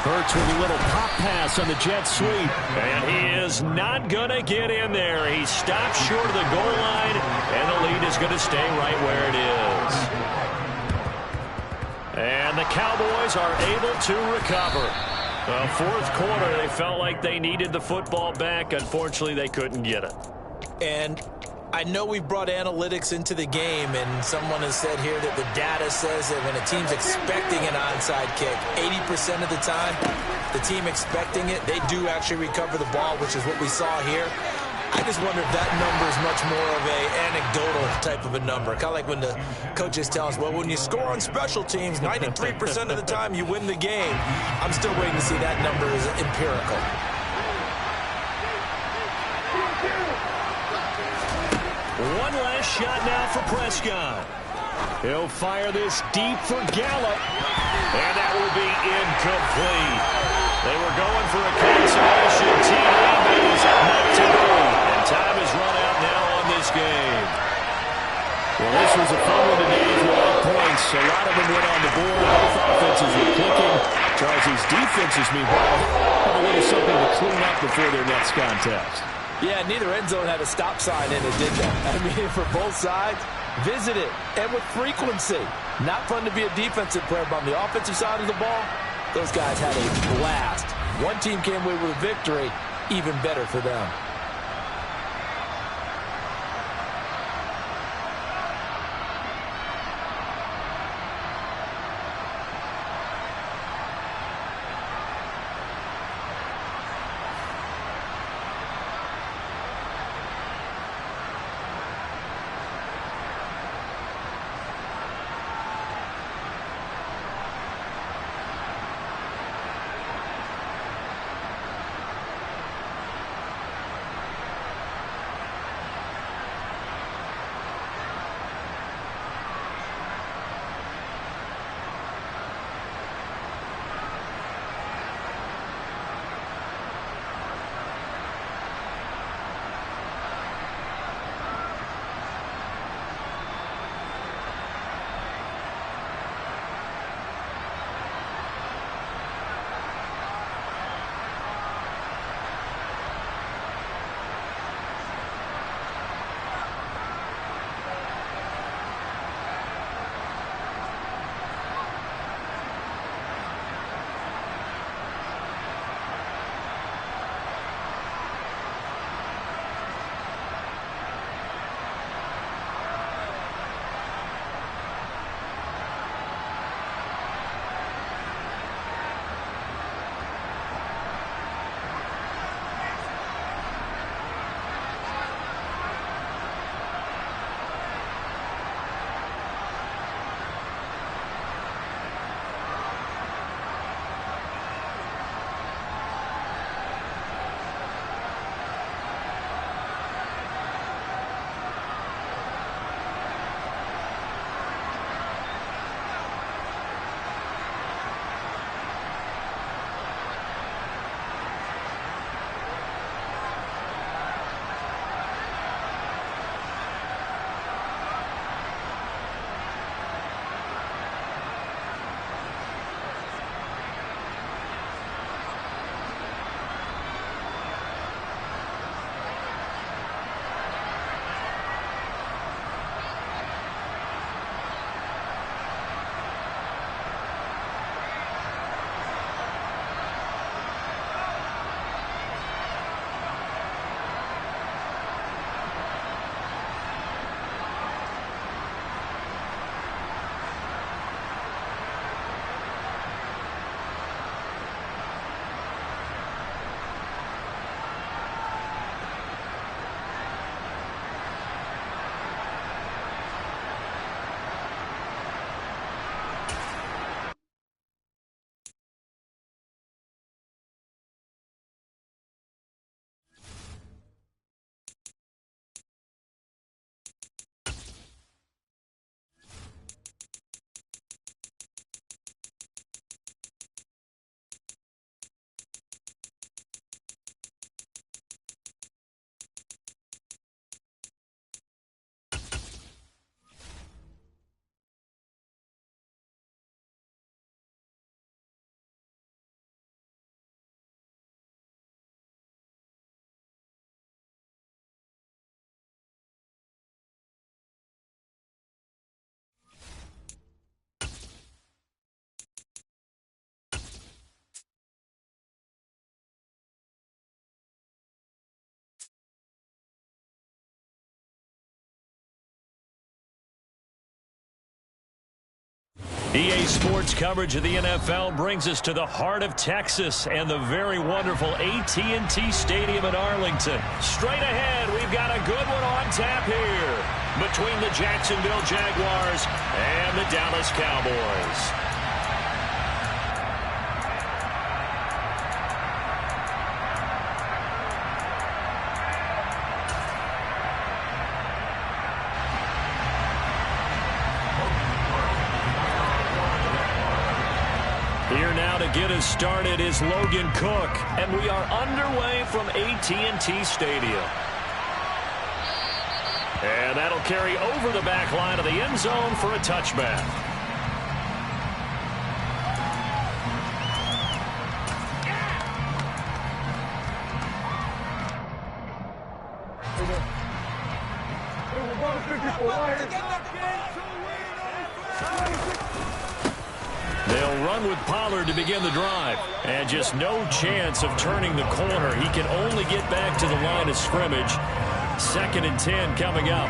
Hurts with a little pop pass on the jet sweep. And he is not going to get in there. He stops short of the goal line, and the lead is going to stay right where it is. And the Cowboys are able to recover. Fourth quarter, they felt like they needed the football back. Unfortunately, they couldn't get it. And I know we brought analytics into the game, and someone has said here that the data says that when a team's expecting an onside kick, 80% of the time, the team expecting it, they do actually recover the ball, which is what we saw here. I just wonder if that number is much more of a anecdotal type of a number. Kind of like when the coaches tell us, well, when you score on special teams, 93% of the time you win the game. I'm still waiting to see that number is empirical. One last shot now for Prescott. He'll fire this deep for Gallup. And that will be incomplete. They were going for a consolation TD, but it is not to be. And time is run out now on this game. Well, this was a fun one today for all points. A lot of them went on the board. Both offenses were clicking. Charles, these defenses, meanwhile, have a little something to clean up before their next contest. Yeah, neither end zone had a stop sign in it, did they? I mean, for both sides, visit it, and with frequency. Not fun to be a defensive player, but on the offensive side of the ball, those guys had a blast. One team came away with a victory, even better for them. EA Sports coverage of the NFL brings us to the heart of Texas and the very wonderful AT&T Stadium in Arlington. Straight ahead, we've got a good one on tap here between the Jacksonville Jaguars and the Dallas Cowboys. Here now to get us started is Logan Cook, and we are underway from AT&T Stadium. And that'll carry over the back line of the end zone for a touchback. They'll run with Pollard to begin the drive. And just no chance of turning the corner. He can only get back to the line of scrimmage. 2nd and 10 coming up.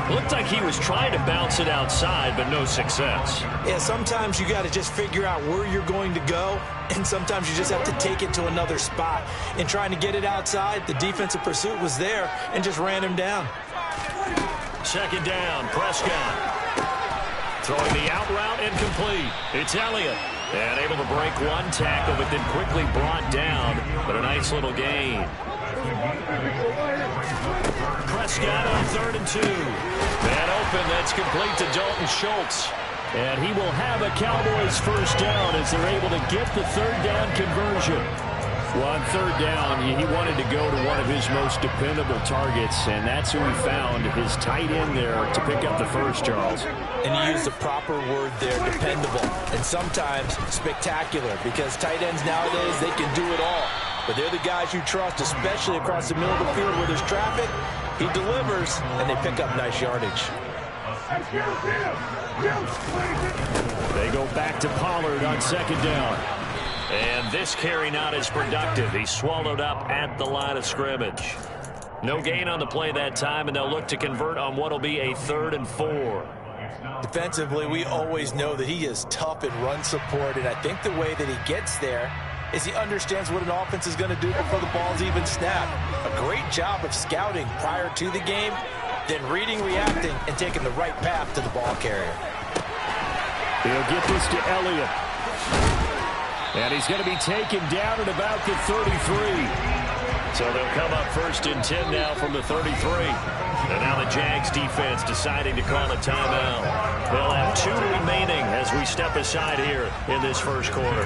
Looked like he was trying to bounce it outside, but no success. Yeah, sometimes you got to just figure out where you're going to go, and sometimes you just have to take it to another spot. In trying to get it outside, the defensive pursuit was there and just ran him down. 2nd down, Prescott. Throwing the out route incomplete. It's Elliott. And able to break one tackle, but then quickly brought down. But a nice little gain. Prescott on 3rd and 2. Man open, that's complete to Dalton Schultz. And he will have a Cowboys first down as they're able to get the 3rd down conversion. Well, on 3rd down, he wanted to go to one of his most dependable targets, and that's who he found, his tight end there to pick up the first, Charles. And he used the proper word there, dependable, and sometimes spectacular, because tight ends nowadays, they can do it all. But they're the guys you trust, especially across the middle of the field where there's traffic. He delivers, and they pick up nice yardage. They go back to Pollard on 2nd down. And this carry not as productive. He's swallowed up at the line of scrimmage. No gain on the play that time, and they'll look to convert on what will be a 3rd and 4. Defensively, we always know that he is tough in run support, and I think the way that he gets there is he understands what an offense is going to do before the ball's even snapped. A great job of scouting prior to the game, then reading, reacting, and taking the right path to the ball carrier. He'll get this to Elliott. And he's going to be taken down at about the 33. So they'll come up 1st and 10 now from the 33. And now the Jags defense deciding to call a timeout. They'll have 2 remaining as we step aside here in this first quarter.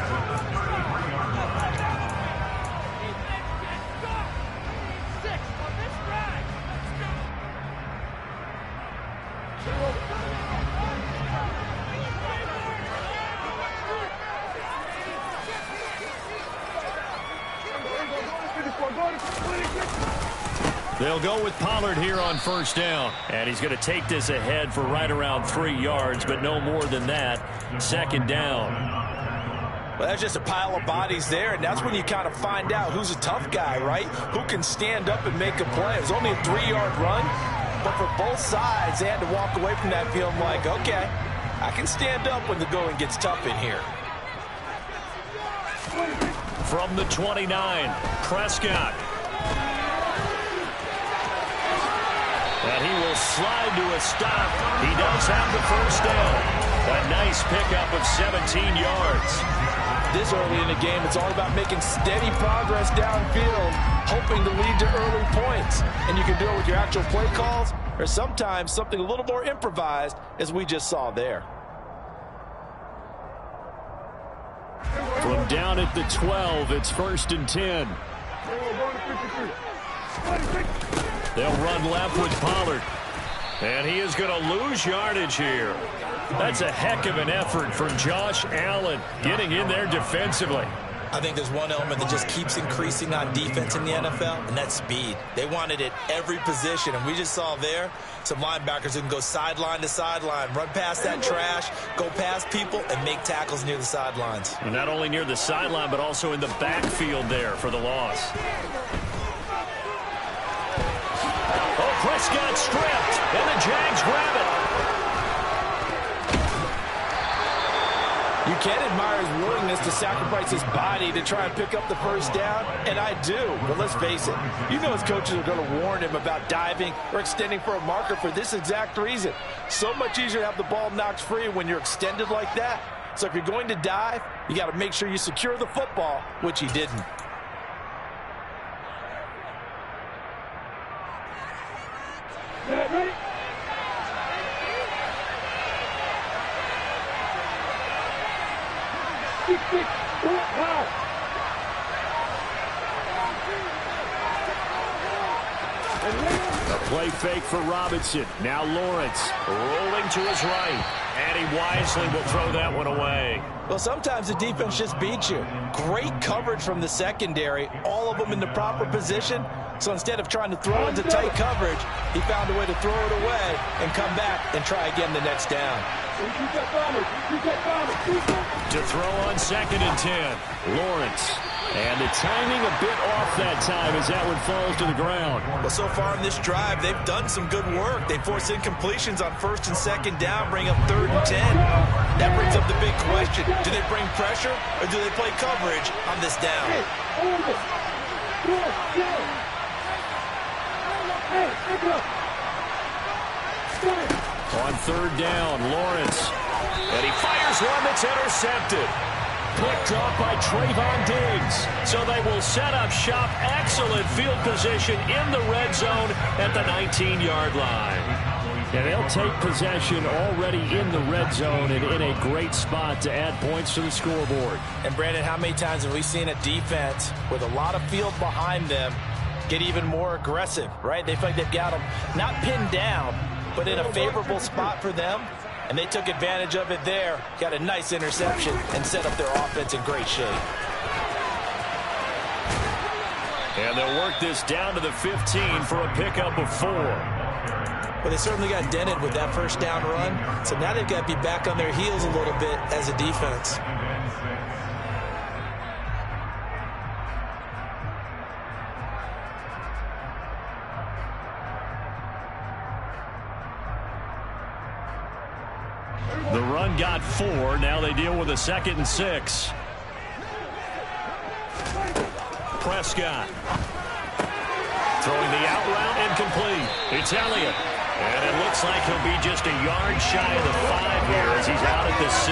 They'll go with Pollard here on 1st down. And he's going to take this ahead for right around 3 yards, but no more than that. 2nd down. Well, that's just a pile of bodies there, and that's when you kind of find out who's a tough guy, right? Who can stand up and make a play. It was only a 3-yard run, but for both sides, they had to walk away from that feeling like, okay, I can stand up when the going gets tough in here. From the 29, Prescott. And he will slide to a stop. He does have the first down. A nice pickup of 17 yards. This early in the game, it's all about making steady progress downfield, hoping to lead to early points. And you can do it with your actual play calls, or sometimes something a little more improvised, as we just saw there. From down at the 12, it's 1st and 10. They'll run left with Pollard. And he is going to lose yardage here. That's a heck of an effort from Josh Allen getting in there defensively. I think there's one element that just keeps increasing on defense in the NFL, and that's speed. They want it at every position, and we just saw there some linebackers who can go sideline to sideline, run past that trash, go past people, and make tackles near the sidelines. And not only near the sideline, but also in the backfield there for the loss. Oh, Prescott stripped, and the Jags grab it. can admire his willingness to sacrifice his body to try and pick up the first down, and I do. But let's face it, you know his coaches are going to warn him about diving or extending for a marker for this exact reason. So much easier to have the ball knocked free when you're extended like that. So if you're going to dive, you got to make sure you secure the football, which he didn't. Ready? A play fake for Robinson. Now Lawrence rolling to his right. And he wisely will throw that one away. Well, sometimes the defense just beats you. Great coverage from the secondary, all of them in the proper position. So instead of trying to throw into tight coverage, he found a way to throw it away and come back and try again the next down. To throw on 2nd and 10. Lawrence. And the timing a bit off that time as that one falls to the ground. Well, so far in this drive, they've done some good work. They force incompletions on 1st and 2nd down, bring up 3rd and 10. That brings up the big question. Do they bring pressure or do they play coverage on this down? On 3rd down, Lawrence. And he fires one that's intercepted. Picked up by Trayvon Diggs. So they will set up shop. Excellent field position in the red zone at the 19-yard line. And they'll take possession already in the red zone and in a great spot to add points to the scoreboard. And Brandon, how many times have we seen a defense with a lot of field behind them get even more aggressive, right? They feel like they've got them not pinned down, but in a favorable spot for them. And they took advantage of it there, got a nice interception, and set up their offense in great shape. And they'll work this down to the 15 for a pickup of 4. Well, they certainly got dented with that first down run, so now they've got to be back on their heels a little bit as a defense. The run got 4. Now they deal with a 2nd and 6. Prescott. Throwing the out route incomplete. It's Elliott. And it looks like he'll be just a yard shy of the 5 here as he's out at the 6.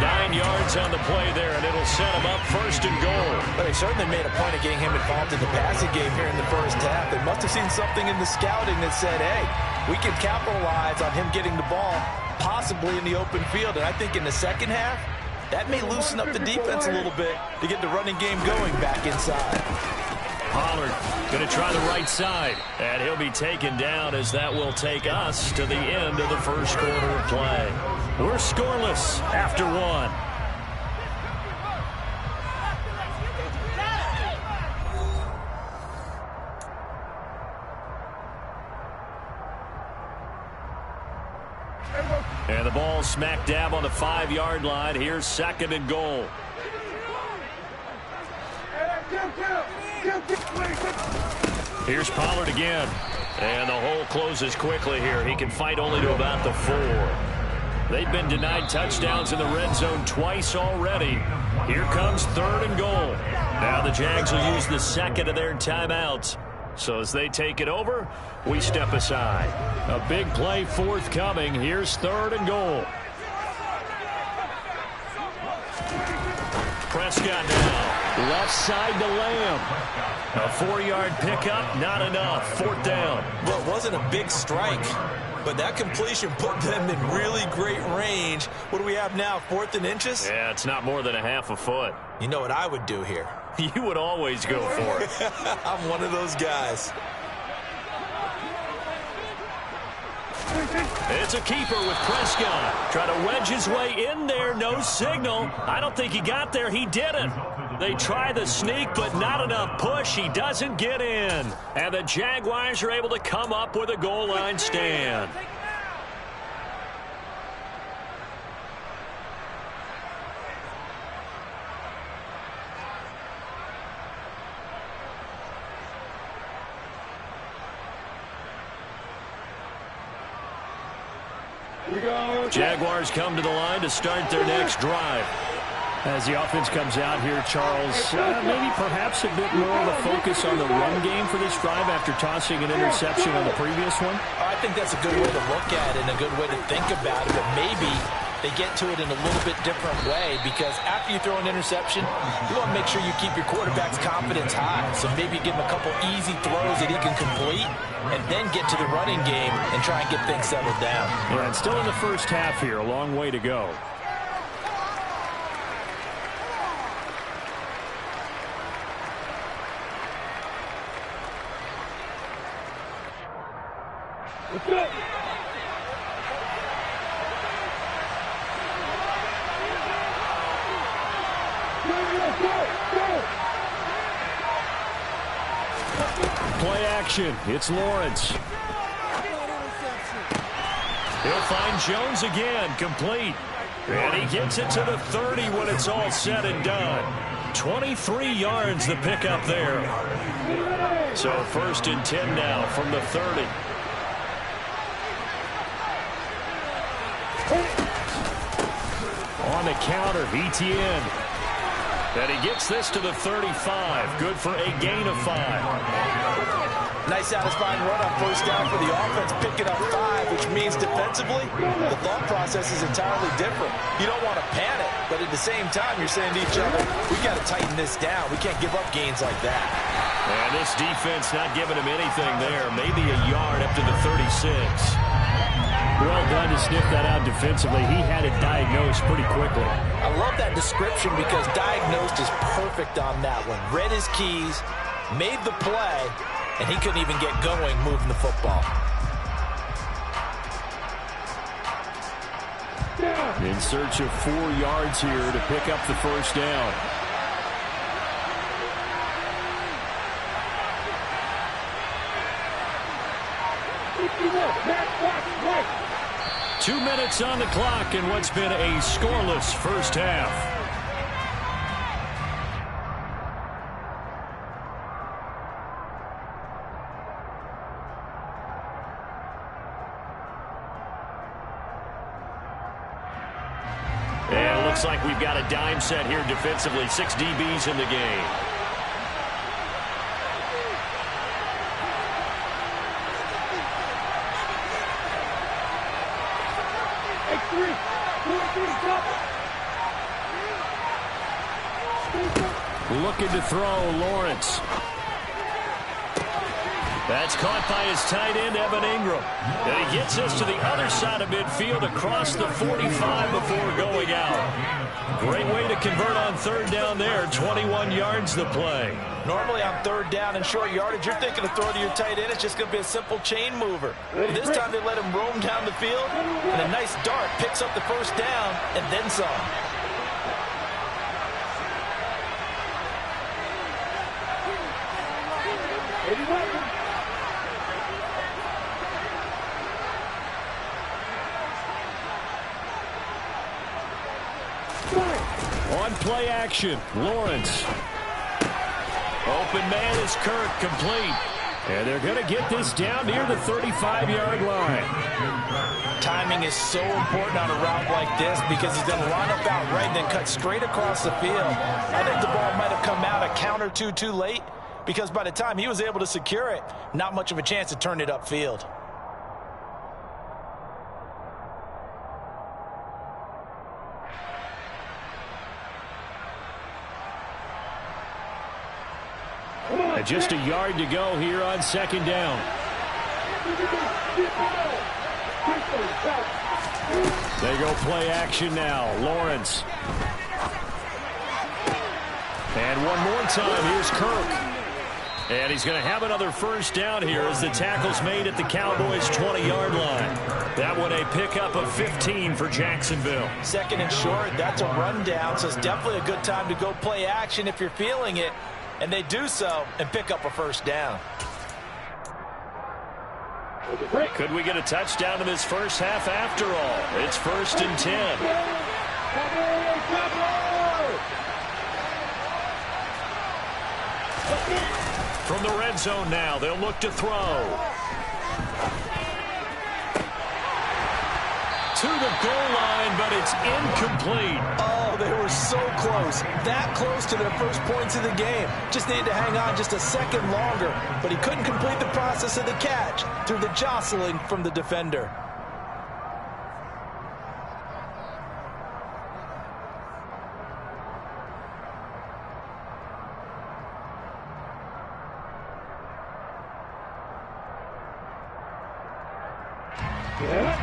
9 yards on the play there, and it'll set him up 1st and goal. But they certainly made a point of getting him involved in the passing game here in the first half. They must have seen something in the scouting that said, hey, we can capitalize on him getting the ball possibly in the open field. And I think in the second half, that may loosen up the defense a little bit to get the running game going back inside. Pollard going to try the right side, and he'll be taken down as that will take us to the end of the first quarter of play. We're scoreless after 1. And the ball smack dab on the 5-yard line. Here's 2nd and goal. Here's Pollard again. And the hole closes quickly here. He can fight only to about the 4. They've been denied touchdowns in the red zone twice already. Here comes 3rd and goal. Now the Jags will use the 2nd of their timeouts. So as they take it over, we step aside. A big play forthcoming. Here's 3rd and goal. Prescott now. Left side to Lamb. A 4-yard pickup, not enough. 4th down. Well, it wasn't a big strike, but that completion put them in really great range. What do we have now, 4th and inches? Yeah, it's not more than a half a foot. You know what I would do here? You would always go for it. I'm one of those guys. It's a keeper with Prescott. Trying to wedge his way in there. No signal. I don't think he got there. He didn't. They try the sneak, but not enough push. He doesn't get in. And the Jaguars are able to come up with a goal line stand. Jaguars come to the line to start their next drive. As the offense comes out here, Charles, maybe perhaps a bit more of a focus on the run game for this drive after tossing an interception on the previous one? I think that's a good way to look at it and a good way to think about it, but maybe they get to it in a little bit different way, because after you throw an interception, you want to make sure you keep your quarterback's confidence high. So maybe give him a couple easy throws that he can complete and then get to the running game and try and get things settled down. Yeah, and still in the first half here, a long way to go. Let's go. Play action. It's Lawrence. He'll find Jones again. Complete. And he gets it to the 30 when it's all said and done. 23 yards the pickup there. So 1st and 10 now from the 30. On the counter, ETN. And he gets this to the 35. Good for a gain of 5. Nice satisfying run on first down for the offense, picking up 5, which means defensively, the thought process is entirely different. You don't want to panic, but at the same time, you're saying to each other, we got to tighten this down. We can't give up gains like that. And this defense not giving him anything there. Maybe a yard up to the 36. Well done to sniff that out defensively. He had it diagnosed pretty quickly. I love that description because diagnosed is perfect on that one. Read his keys, made the play, and he couldn't even get going moving the football. In search of 4 yards here to pick up the first down. Right. 2 minutes on the clock in what's been a scoreless first half. And it looks like we've got a dime set here defensively. 6 DBs in the game. Looking to throw, Lawrence. That's caught by his tight end, Evan Ingram. And he gets us to the other side of midfield across the 45 before going out. Great way to convert on 3rd down there. 21 yards the play. Normally on 3rd down and short yardage, you're thinking of throw to your tight end. It's just going to be a simple chain mover. But this time they let him roam down the field, and a nice dart picks up the first down and then some. On play action, Lawrence. Open man is Kirk, complete. And they're going to get this down near the 35-yard line. Timing is so important on a route like this because he's going to line up out right and then cut straight across the field. I think the ball might have come out a count or two too late because by the time he was able to secure it, not much of a chance to turn it upfield. Just a yard to go here on 2nd down. They go play action now. Lawrence. And one more time, here's Kirk. And he's going to have another first down here as the tackle's made at the Cowboys' 20-yard line. That one a pickup of 15 for Jacksonville. 2nd and short, that's a rundown, so it's definitely a good time to go play action if you're feeling it. And they do so and pick up a first down. Could we get a touchdown in this first half after all? It's 1st and 10. From the red zone now, they'll look to throw. to the goal line, but it's incomplete. Oh, they were so close. That close to their first points of the game. Just needed to hang on just a second longer, but he couldn't complete the process of the catch through the jostling from the defender.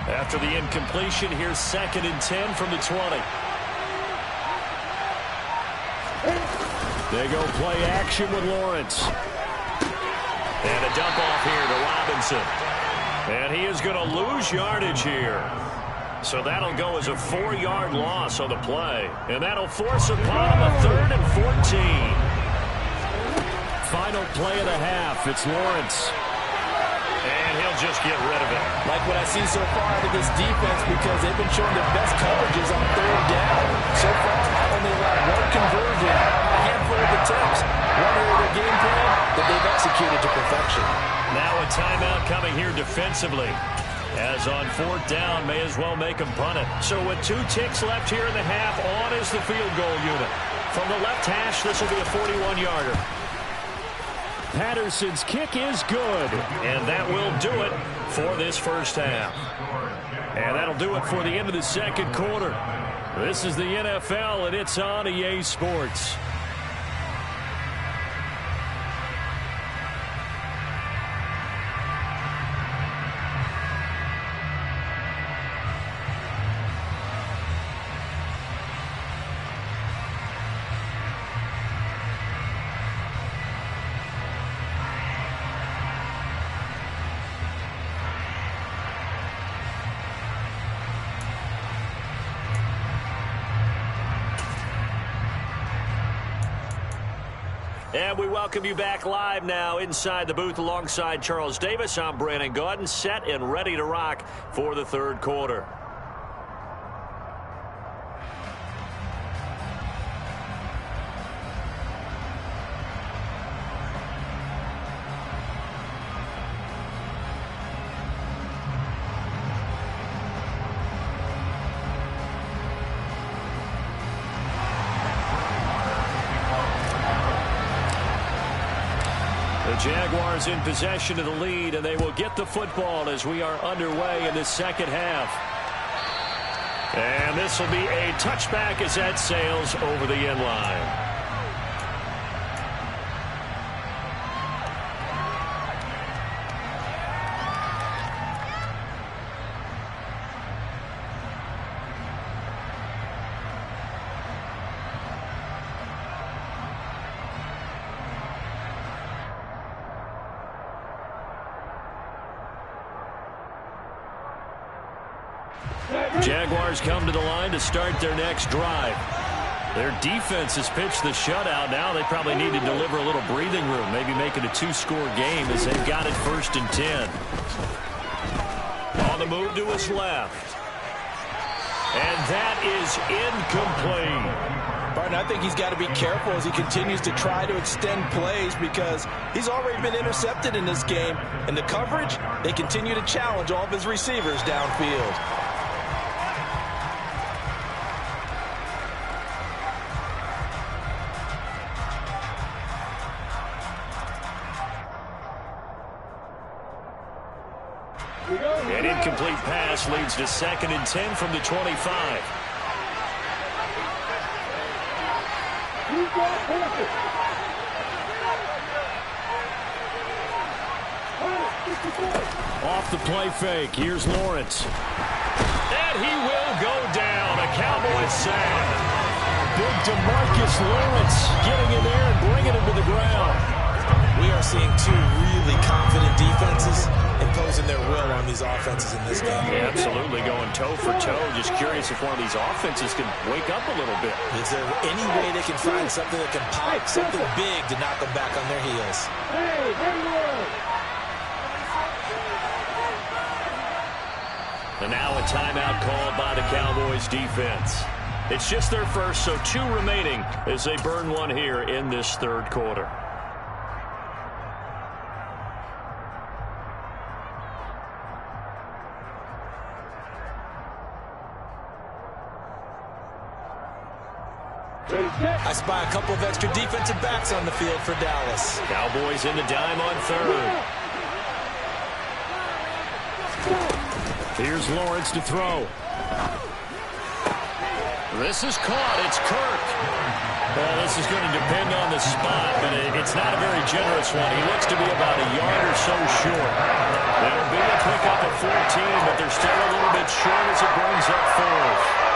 After the incompletion, here's 2nd and 10 from the 20. They go play action with Lawrence. And a dump off here to Robinson. And he is going to lose yardage here. So that'll go as a 4-yard loss on the play. And that'll force upon him a 3rd and 14. Final play of the half. It's Lawrence. And he'll just get rid of it. Like what I see so far out of this defense, because they've been showing their best coverages on 3rd down. So far, only allowed 1 conversion, a handful of attempts. One area of their game plan that they've executed to perfection. Now a timeout coming here defensively. As on 4th down, may as well make them punt it. So with 2 ticks left here in the half, on is the field goal unit. From the left hash, this will be a 41-yarder. Patterson's kick is good, and that will do it for this first half. And that'll do it for the end of the second quarter. This is the NFL, and it's on EA Sports. And we welcome you back live now inside the booth alongside Charles Davis. I'm Brandon Gaudin, set and ready to rock for the third quarter. Jaguars in possession of the lead, and they will get the football as we are underway in the second half. And this will be a touchback as that sails over the end line. Jaguars come to the line to start their next drive. Their defense has pitched the shutout. Now they probably need to deliver a little breathing room, maybe make it a 2-score game as they've got it 1st and 10. On the move to his left. And that is incomplete. Barton, I think he's got to be careful as he continues to try to extend plays because he's already been intercepted in this game. And the coverage, they continue to challenge all of his receivers downfield. An incomplete pass leads to 2nd and 10 from the 25. Off the play fake, here's Lawrence. And he will go down, a Cowboys sack. Big DeMarcus Lawrence getting in there and bringing him to the ground. We are seeing 2 really confident defenses imposing their will on these offenses in this game. Yeah, absolutely, going toe for toe. Just curious if one of these offenses can wake up a little bit. Is there any way they can find something that can pop, something big to knock them back on their heels? And now a timeout called by the Cowboys defense. It's just their first, so 2 remaining as they burn one here in this third quarter. That's by a couple of extra defensive backs on the field for Dallas. Cowboys in the dime on third. Here's Lawrence to throw. This is caught. It's Kirk. Well, this is going to depend on the spot, but it's not a very generous one. He looks to be about a yard or so short. That'll be a pickup at 14, but they're still a little bit short as it brings up fourth.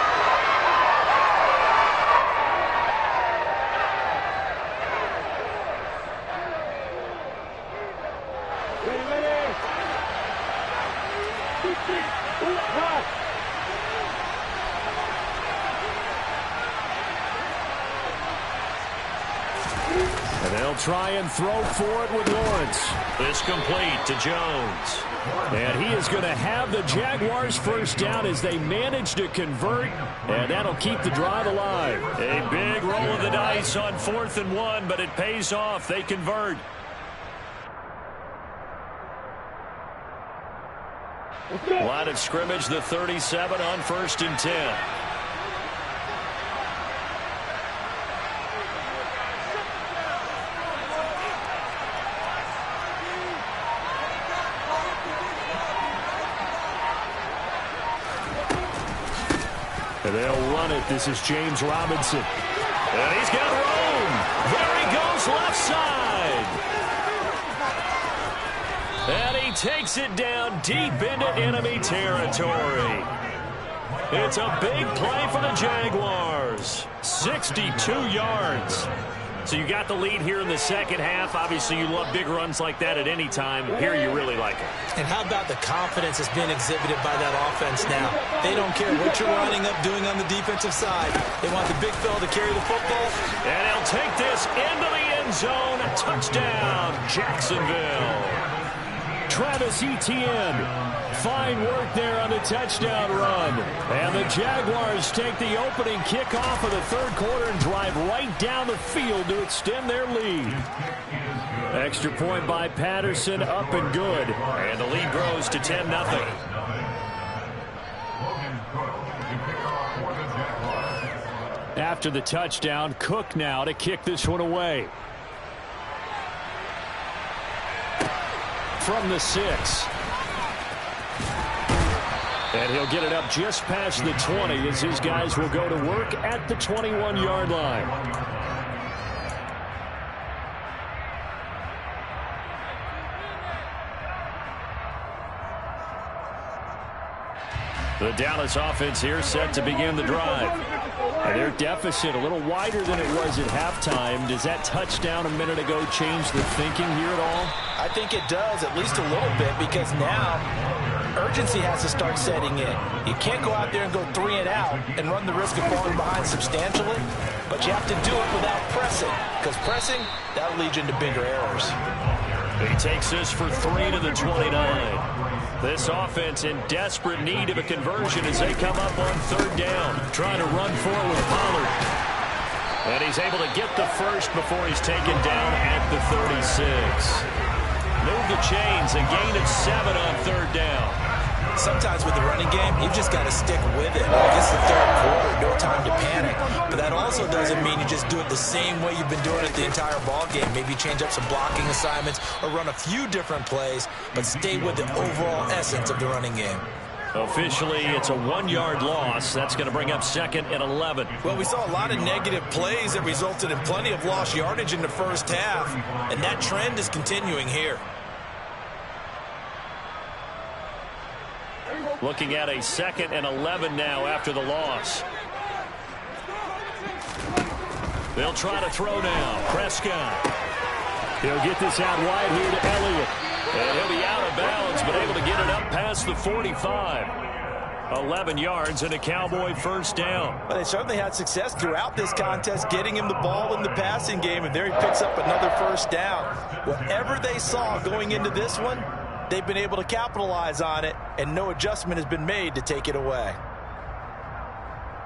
And they'll try and throw for it with Lawrence. This complete to Jones. And he is going to have the Jaguars first down as they manage to convert, and that'll keep the drive alive. A big roll of the dice on 4th and 1, but it pays off. They convert. Line of scrimmage, the 37 on 1st and 10. And they'll run it. This is James Robinson. And he's got room. There he goes left side. And he takes it down deep into enemy territory. It's a big play for the Jaguars. 62 yards. So you got the lead here in the second half. Obviously, you love big runs like that at any time. Here you really like it. And how about the confidence that's being exhibited by that offense now? They don't care what you're lining up doing on the defensive side. They want the big fella to carry the football. And he'll take this into the end zone. Touchdown, Jacksonville. Travis Etienne. Fine work there on the touchdown run. And the Jaguars take the opening kickoff of the third quarter and drive right down the field to extend their lead. Extra point by Patterson, up and good. And the lead grows to 10-0. After the touchdown, Cook now to kick this one away. From the 6. And he'll get it up just past the 20 as his guys will go to work at the 21-yard line. The Dallas offense here set to begin the drive. And their deficit a little wider than it was at halftime. Does that touchdown a minute ago change the thinking here at all? I think it does, at least a little bit, because now urgency has to start setting in. You can't go out there and go 3 and out and run the risk of falling behind substantially, but you have to do it without pressing, because pressing, that'll lead you into bigger errors. He takes this for 3 to the 29. This offense in desperate need of a conversion as they come up on third down. Trying to run forward with Pollard. And he's able to get the first before he's taken down at the 36. Move the chains, a gain of 7 on third down. Sometimes with the running game, you've just got to stick with it. It's the third quarter, no time to panic. But that also doesn't mean you just do it the same way you've been doing it the entire ball game. Maybe change up some blocking assignments or run a few different plays, but stay with the overall essence of the running game. Officially, it's a 1-yard loss. That's going to bring up 2nd and 11. Well, we saw a lot of negative plays that resulted in plenty of lost yardage in the first half, and that trend is continuing here. Looking at a 2nd and 11 now after the loss. They'll try to throw now. Prescott. He'll get this out wide here to Elliott. And he'll be out of bounds, but able to get it up past the 45. 11 yards and a Cowboy first down. Well, they certainly had success throughout this contest getting him the ball in the passing game, and there he picks up another first down. Whatever they saw going into this one, they've been able to capitalize on it, and no adjustment has been made to take it away.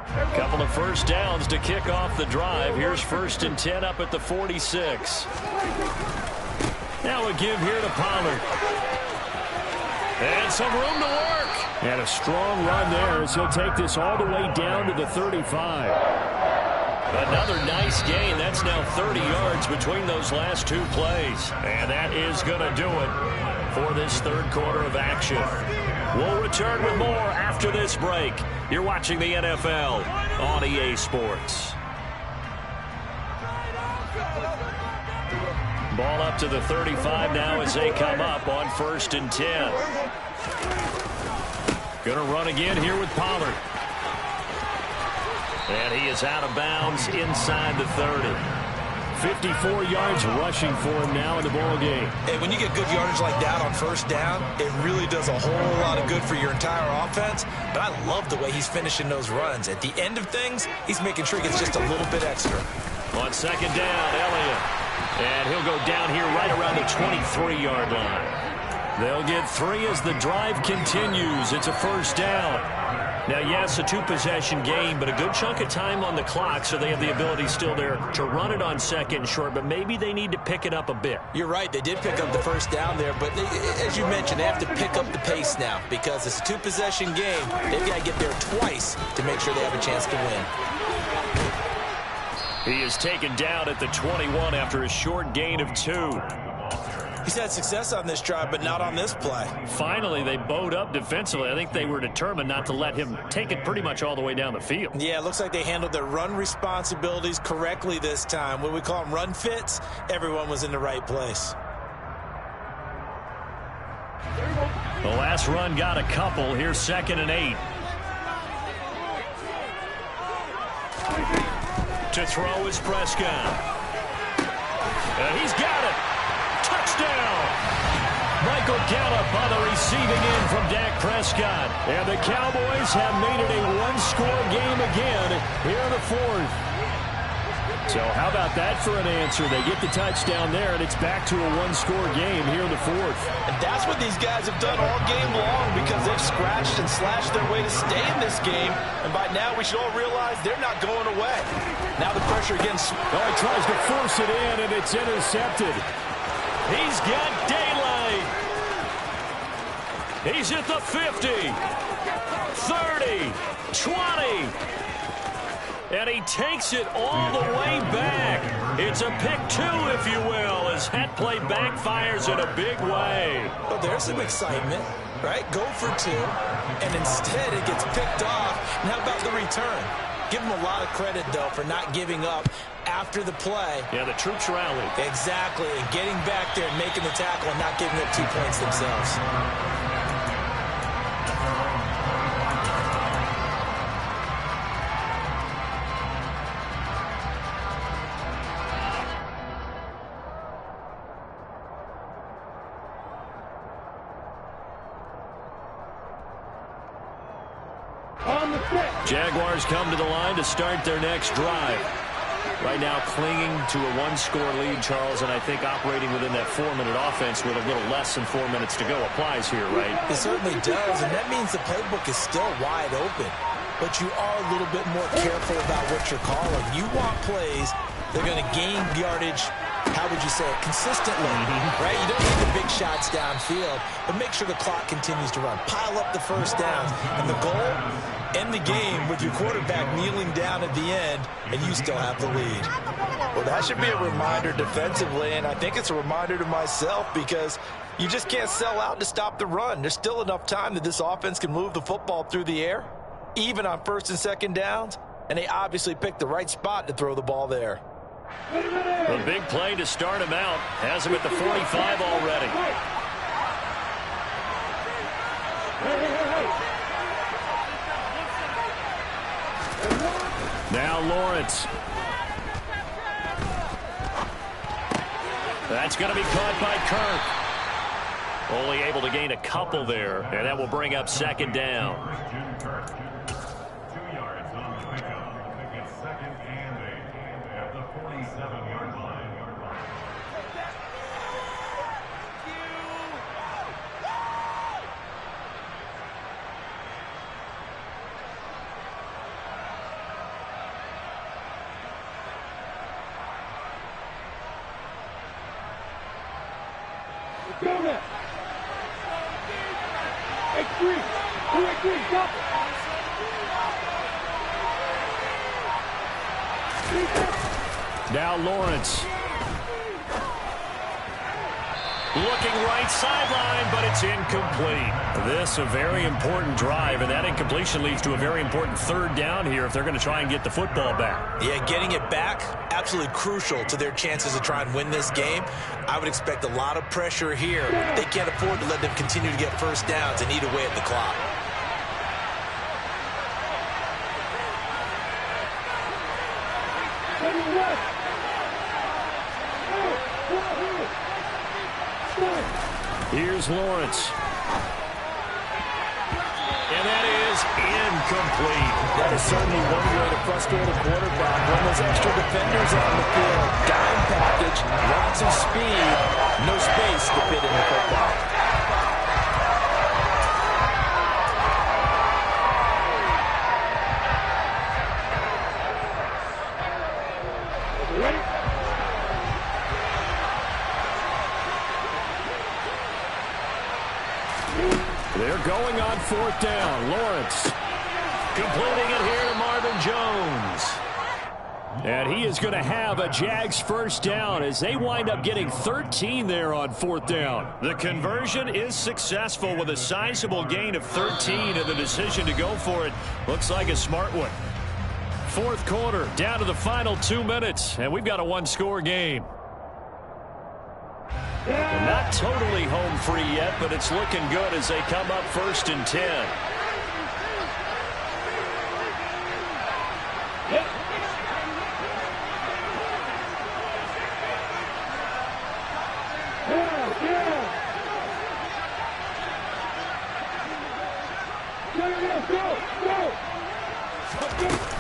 A couple of first downs to kick off the drive. Here's 1st and 10 up at the 46. Now a give here to Pollard. And some room to work. And a strong run there as he'll take this all the way down to the 35. Another nice gain. That's now 30 yards between those last two plays. And that is going to do it for this third quarter of action. We'll return with more after this break. You're watching the NFL on EA Sports. Ball up to the 35 now as they come up on 1st and 10. Going to run again here with Pollard. And he is out of bounds inside the 30. 54 yards rushing for him now in the ball game. Hey, when you get good yardage like that on 1st down, it really does a whole lot of good for your entire offense. But I love the way he's finishing those runs. At the end of things, he's making sure he gets just a little bit extra. On 2nd down, Elliott. And he'll go down here right around the 23-yard line. They'll get 3 as the drive continues. It's a 1st down. Now, yes, a 2-possession game, but a good chunk of time on the clock, so they have the ability still there to run it on 2nd and short, but maybe they need to pick it up a bit. You're right. They did pick up the 1st down there, but as you mentioned, they have to pick up the pace now because it's a 2-possession game. They've got to get there twice to make sure they have a chance to win. He is taken down at the 21 after a short gain of 2. He's had success on this drive, but not on this play. Finally, they bowed up defensively. I think they were determined not to let him take it pretty much all the way down the field. Yeah, it looks like they handled their run responsibilities correctly this time. When we call them run fits, everyone was in the right place. The last run got a couple. Here's 2nd and 8. To throw is Prescott. And he's got it. Touchdown! Michael Gallup on the receiving end from Dak Prescott. And the Cowboys have made it a one-score game again here in the 4th. So how about that for an answer? They get the touchdown there, and it's back to a one-score game here in the 4th. And that's what these guys have done all game long because they've scratched and slashed their way to stay in this game. And by now, we should all realize they're not going away. Now the pressure against... Oh, he tries to force it in, and it's intercepted. He's got daylight. He's at the 50, 30, 20. And he takes it all the way back. It's a pick 2, if you will, as that play backfires in a big way. Well, there's some excitement, right? Go for 2, and instead it gets picked off. And how about the return? Give him a lot of credit, though, for not giving up after the play. Yeah, the troops rallied. Exactly, and getting back there and making the tackle and not giving up 2 points themselves. Jaguars come to the line to start their next drive. Right now clinging to a one-score lead, Charles, and I think operating within that 4-minute offense with a little less than 4 minutes to go applies here, right? It certainly does, and that means the playbook is still wide open. But you are a little bit more careful about what you're calling. You want plays that are going to gain yardage, how would you say it, consistently, right? You don't need the big shots downfield, but make sure the clock continues to run. Pile up the 1st downs, and the goal, end the game with your quarterback kneeling down at the end, and you still have the lead. Well, that should be a reminder defensively, and I think it's a reminder to myself because you just can't sell out to stop the run. There's still enough time that this offense can move the football through the air, even on 1st and 2nd downs, and they obviously picked the right spot to throw the ball there. A big play to start him out. Has him at the 45 already. Now Lawrence. That's going to be caught by Kirk. Only able to gain a couple there, and that will bring up 2nd down. 2 yards on the pickup. It's 2nd and 8 at the 47-yard line. Go now. X3. 2X3. Stop. Now Lawrence. Looking right sideline, but it's incomplete. This a very important drive, and that incompletion leads to a very important third down here if they're going to try and get the football back. Yeah, getting it back, absolutely crucial to their chances to try and win this game. I would expect a lot of pressure here. They can't afford to let them continue to get first downs and eat away at the clock. Here's Lawrence. And that is incomplete. That is certainly one way to frustrate a quarterback. When those extra defenders on the field, dime package, lots of speed, no space to fit in the football. They're going on fourth down. Lawrence completing it here to Marvin Jones. And he is going to have a Jags first down as they wind up getting 13 there on fourth down. The conversion is successful with a sizable gain of 13, and the decision to go for it looks like a smart one. Fourth quarter, down to the final 2 minutes, and we've got a one-score game. Not totally home free yet, but it's looking good as they come up 1st and 10.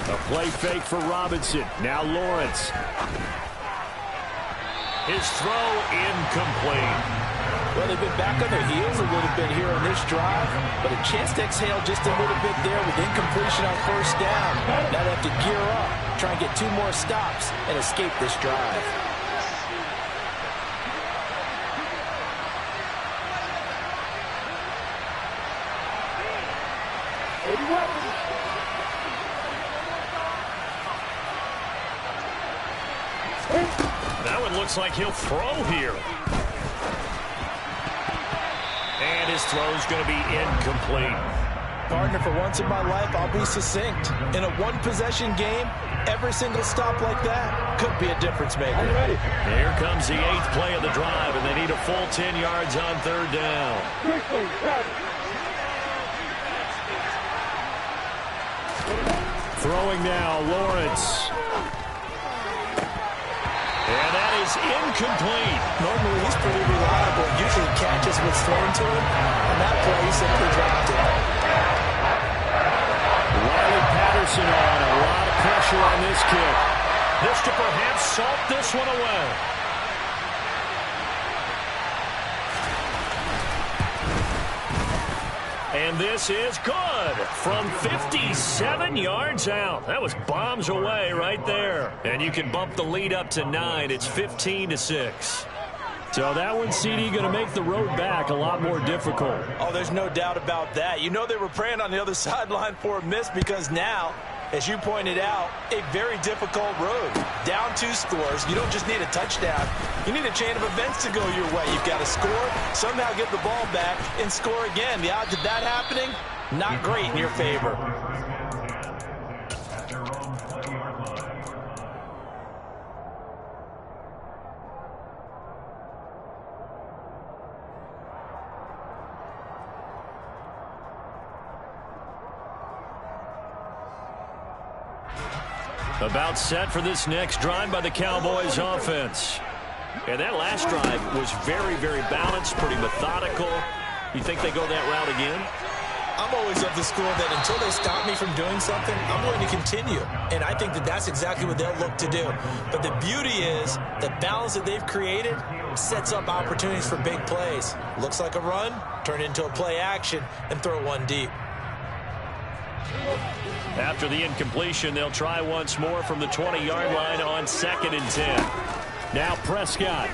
A play fake for Robinson. Now Lawrence. His throw incomplete. Well, they've been back on their heels a little bit here on this drive, but a chance to exhale just a little bit there with incompletion on first down. Now they have to gear up, try and get 2 more stops and escape this drive. That one looks like he'll throw here. And his throw's going to be incomplete. Partner, for once in my life, I'll be succinct. In a one-possession game, every single stop like that could be a difference maker. Here comes the 8th play of the drive, and they need a full 10 yards on third down. Throwing now, Lawrence. And that is incomplete. Normally, he's pretty reliable. Usually catches what's thrown to him. On that play, he simply dropped it. Riley Patterson on. A lot of pressure on this kick. This to perhaps salt this one away. And this is good from 57 yards out. That was bombs away right there. And you can bump the lead up to 9. It's 15-6. So that one, CD, going to make the road back a lot more difficult. Oh, there's no doubt about that. You know they were praying on the other sideline for a miss because now, as you pointed out, a very difficult road. Down 2 scores. You don't just need a touchdown. You need a chain of events to go your way. You've got to score, somehow get the ball back, and score again. The odds of that happening, not great in your favor. About set for this next drive by the Cowboys offense. And that last drive was very, very balanced, pretty methodical. You think they go that route again? I'm always of the school that until they stop me from doing something, I'm going to continue. And I think that that's exactly what they'll look to do. But the beauty is the balance that they've created sets up opportunities for big plays. Looks like a run, turn it into a play action, and throw one deep. After the incompletion, they'll try once more from the 20-yard line on 2nd and 10. Now Prescott.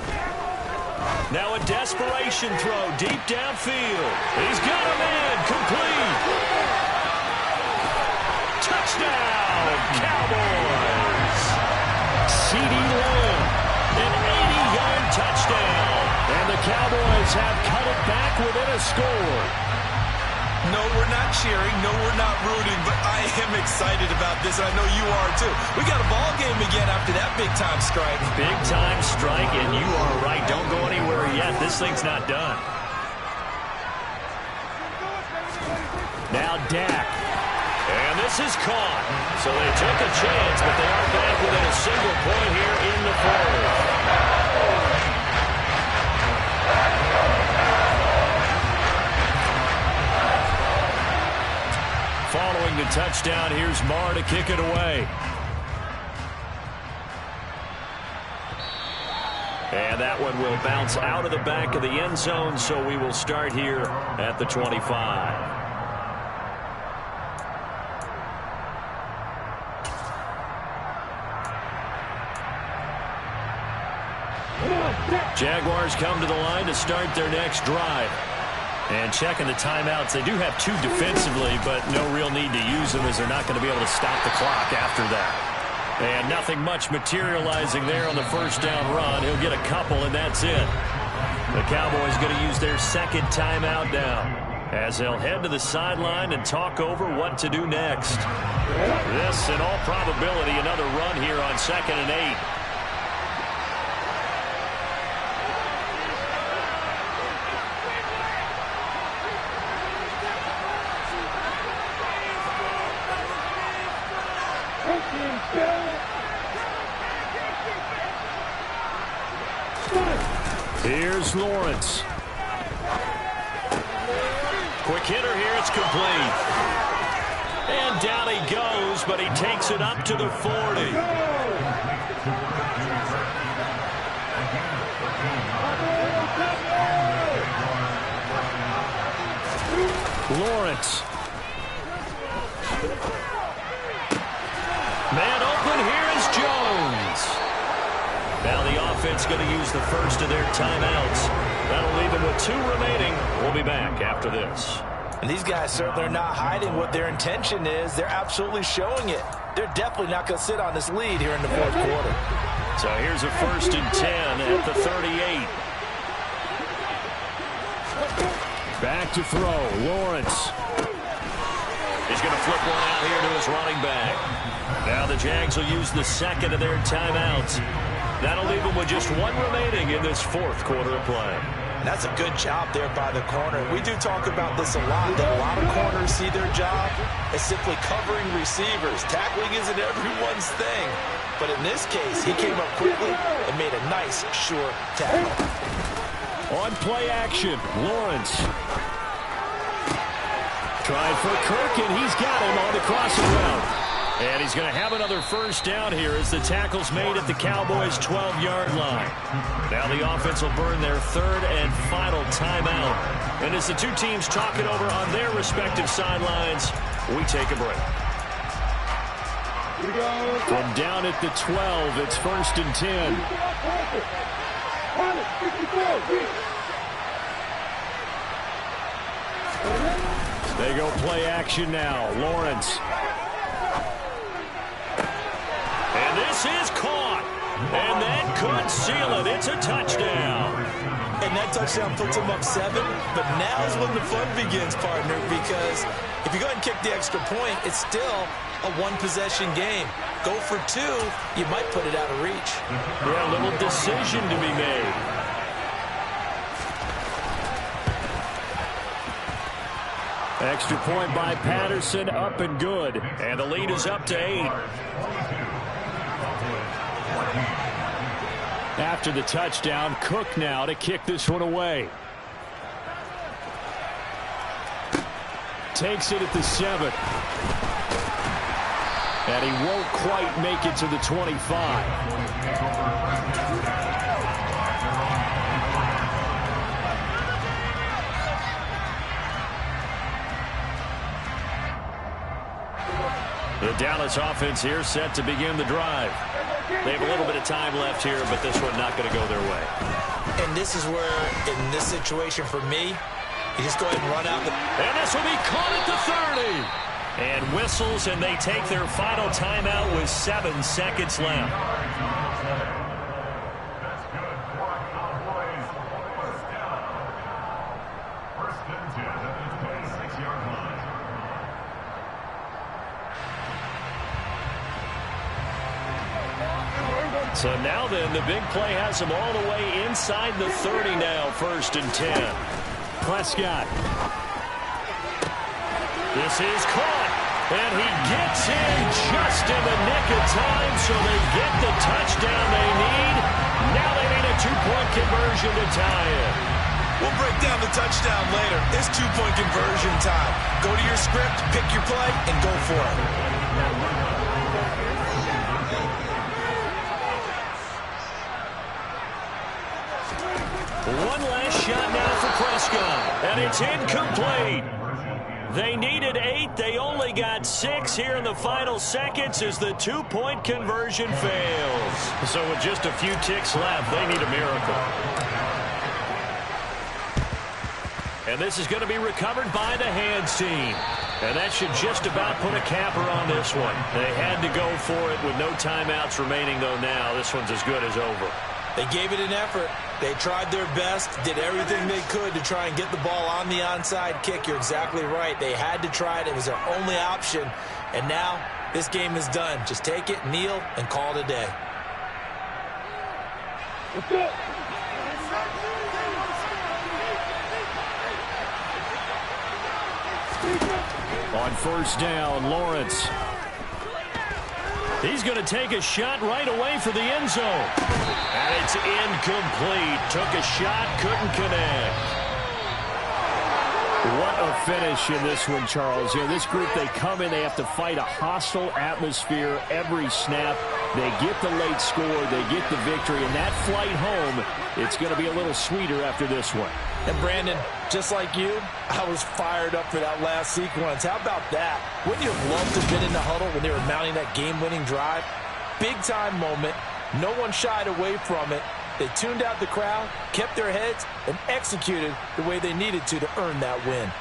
Now a desperation throw deep downfield. He's got a man complete. Touchdown, Cowboys. the Cowboys have cut it back within a score. No, we're not cheering. No, we're not rooting. But I am excited about this. I know you are, too. We got a ball game again after that big-time strike. Big-time strike, and you are right. Don't go anywhere yet. This thing's not done. Now Dak. And this is caught. So they took a chance, but they are back within a single point here in the fourth. Following the touchdown, here's Marr to kick it away. And that one will bounce out of the back of the end zone, so we will start here at the 25. Jaguars come to the line to start their next drive. And checking the timeouts, they do have two defensively, but no real need to use them as they're not going to be able to stop the clock after that. And nothing much materializing there on the first down run. He'll get a couple, and that's it. The Cowboys going to use their second timeout now, as they'll head to the sideline and talk over what to do next. This, in all probability, another run here on 2nd and 8. Here's Lawrence. Quick hitter here, it's complete. And down he goes, but he takes it up to the 40. Lawrence. Man open, here is Jones. Now the offense going to use the first of their timeouts. That'll leave them with 2 remaining. We'll be back after this. And these guys certainly are not hiding what their intention is. They're absolutely showing it. They're definitely not going to sit on this lead here in the fourth quarter. So here's a 1st and 10 at the 38. Back to throw. Lawrence. He's going to flip one out here to his running back. Now the Jags will use the second of their timeouts. That'll leave them with just 1 remaining in this fourth quarter of play. That's a good job there by the corner. We do talk about this a lot, that a lot of corners see their job as simply covering receivers. Tackling isn't everyone's thing. But in this case, he came up quickly and made a nice, sure tackle. On play action, Lawrence. Tried for Kirk, and he's got him on the crossing route. And he's going to have another first down here as the tackle's made at the Cowboys' 12-yard line. Now the offense will burn their 3rd and final timeout. And as the two teams talk it over on their respective sidelines, we take a break. From down at the 12, it's 1st and 10. They go play action now. Lawrence. And this is caught. And that could seal it. It's a touchdown. And that touchdown puts them up 7. But now's when the fun begins, partner, because if you go ahead and kick the extra point, it's still a 1-possession game. Go for 2, you might put it out of reach. Yeah, a little decision to be made. Extra point by Patterson, up and good. And the lead is up to 8. After the touchdown, Cook now to kick this one away. Takes it at the 7. And he won't quite make it to the 25. The Dallas offense here set to begin the drive. They have a little bit of time left here, but this one not going to go their way. And this is where, in this situation for me, you just go ahead and run out. And this will be caught at the 30. And whistles, and they take their final timeout with 7 seconds left. That's good for Cowboys. 1st So now then, the big play has him all the way inside the 30 now, 1st and 10. Prescott. This is caught, and he gets in just in the nick of time, so they get the touchdown they need. Now they need a 2-point conversion to tie it. We'll break down the touchdown later. It's 2-point conversion time. Go to your script, pick your play, and go for it. One last shot now for Prescott, and it's incomplete. They needed 8. They only got 6 here in the final seconds as the 2-point conversion fails. So with just a few ticks left, they need a miracle. And this is going to be recovered by the hands team. And that should just about put a capper on this one. They had to go for it with no timeouts remaining, though now this one's as good as over. They gave it an effort. They tried their best, did everything they could to try and get the ball on the onside kick. You're exactly right. They had to try it. It was their only option. And now this game is done. Just take it, kneel, and call it a day. On 1st down, Lawrence. He's going to take a shot right away for the end zone. And it's incomplete. Took a shot, couldn't connect. What a finish in this one, Charles. You know, this group, they come in, they have to fight a hostile atmosphere every snap. They get the late score, they get the victory, and that flight home, it's going to be a little sweeter after this one. And Brandon, just like you, I was fired up for that last sequence. How about that? Wouldn't you have loved to have been in the huddle when they were mounting that game-winning drive? Big-time moment. No one shied away from it. They tuned out the crowd, kept their heads, and executed the way they needed to earn that win.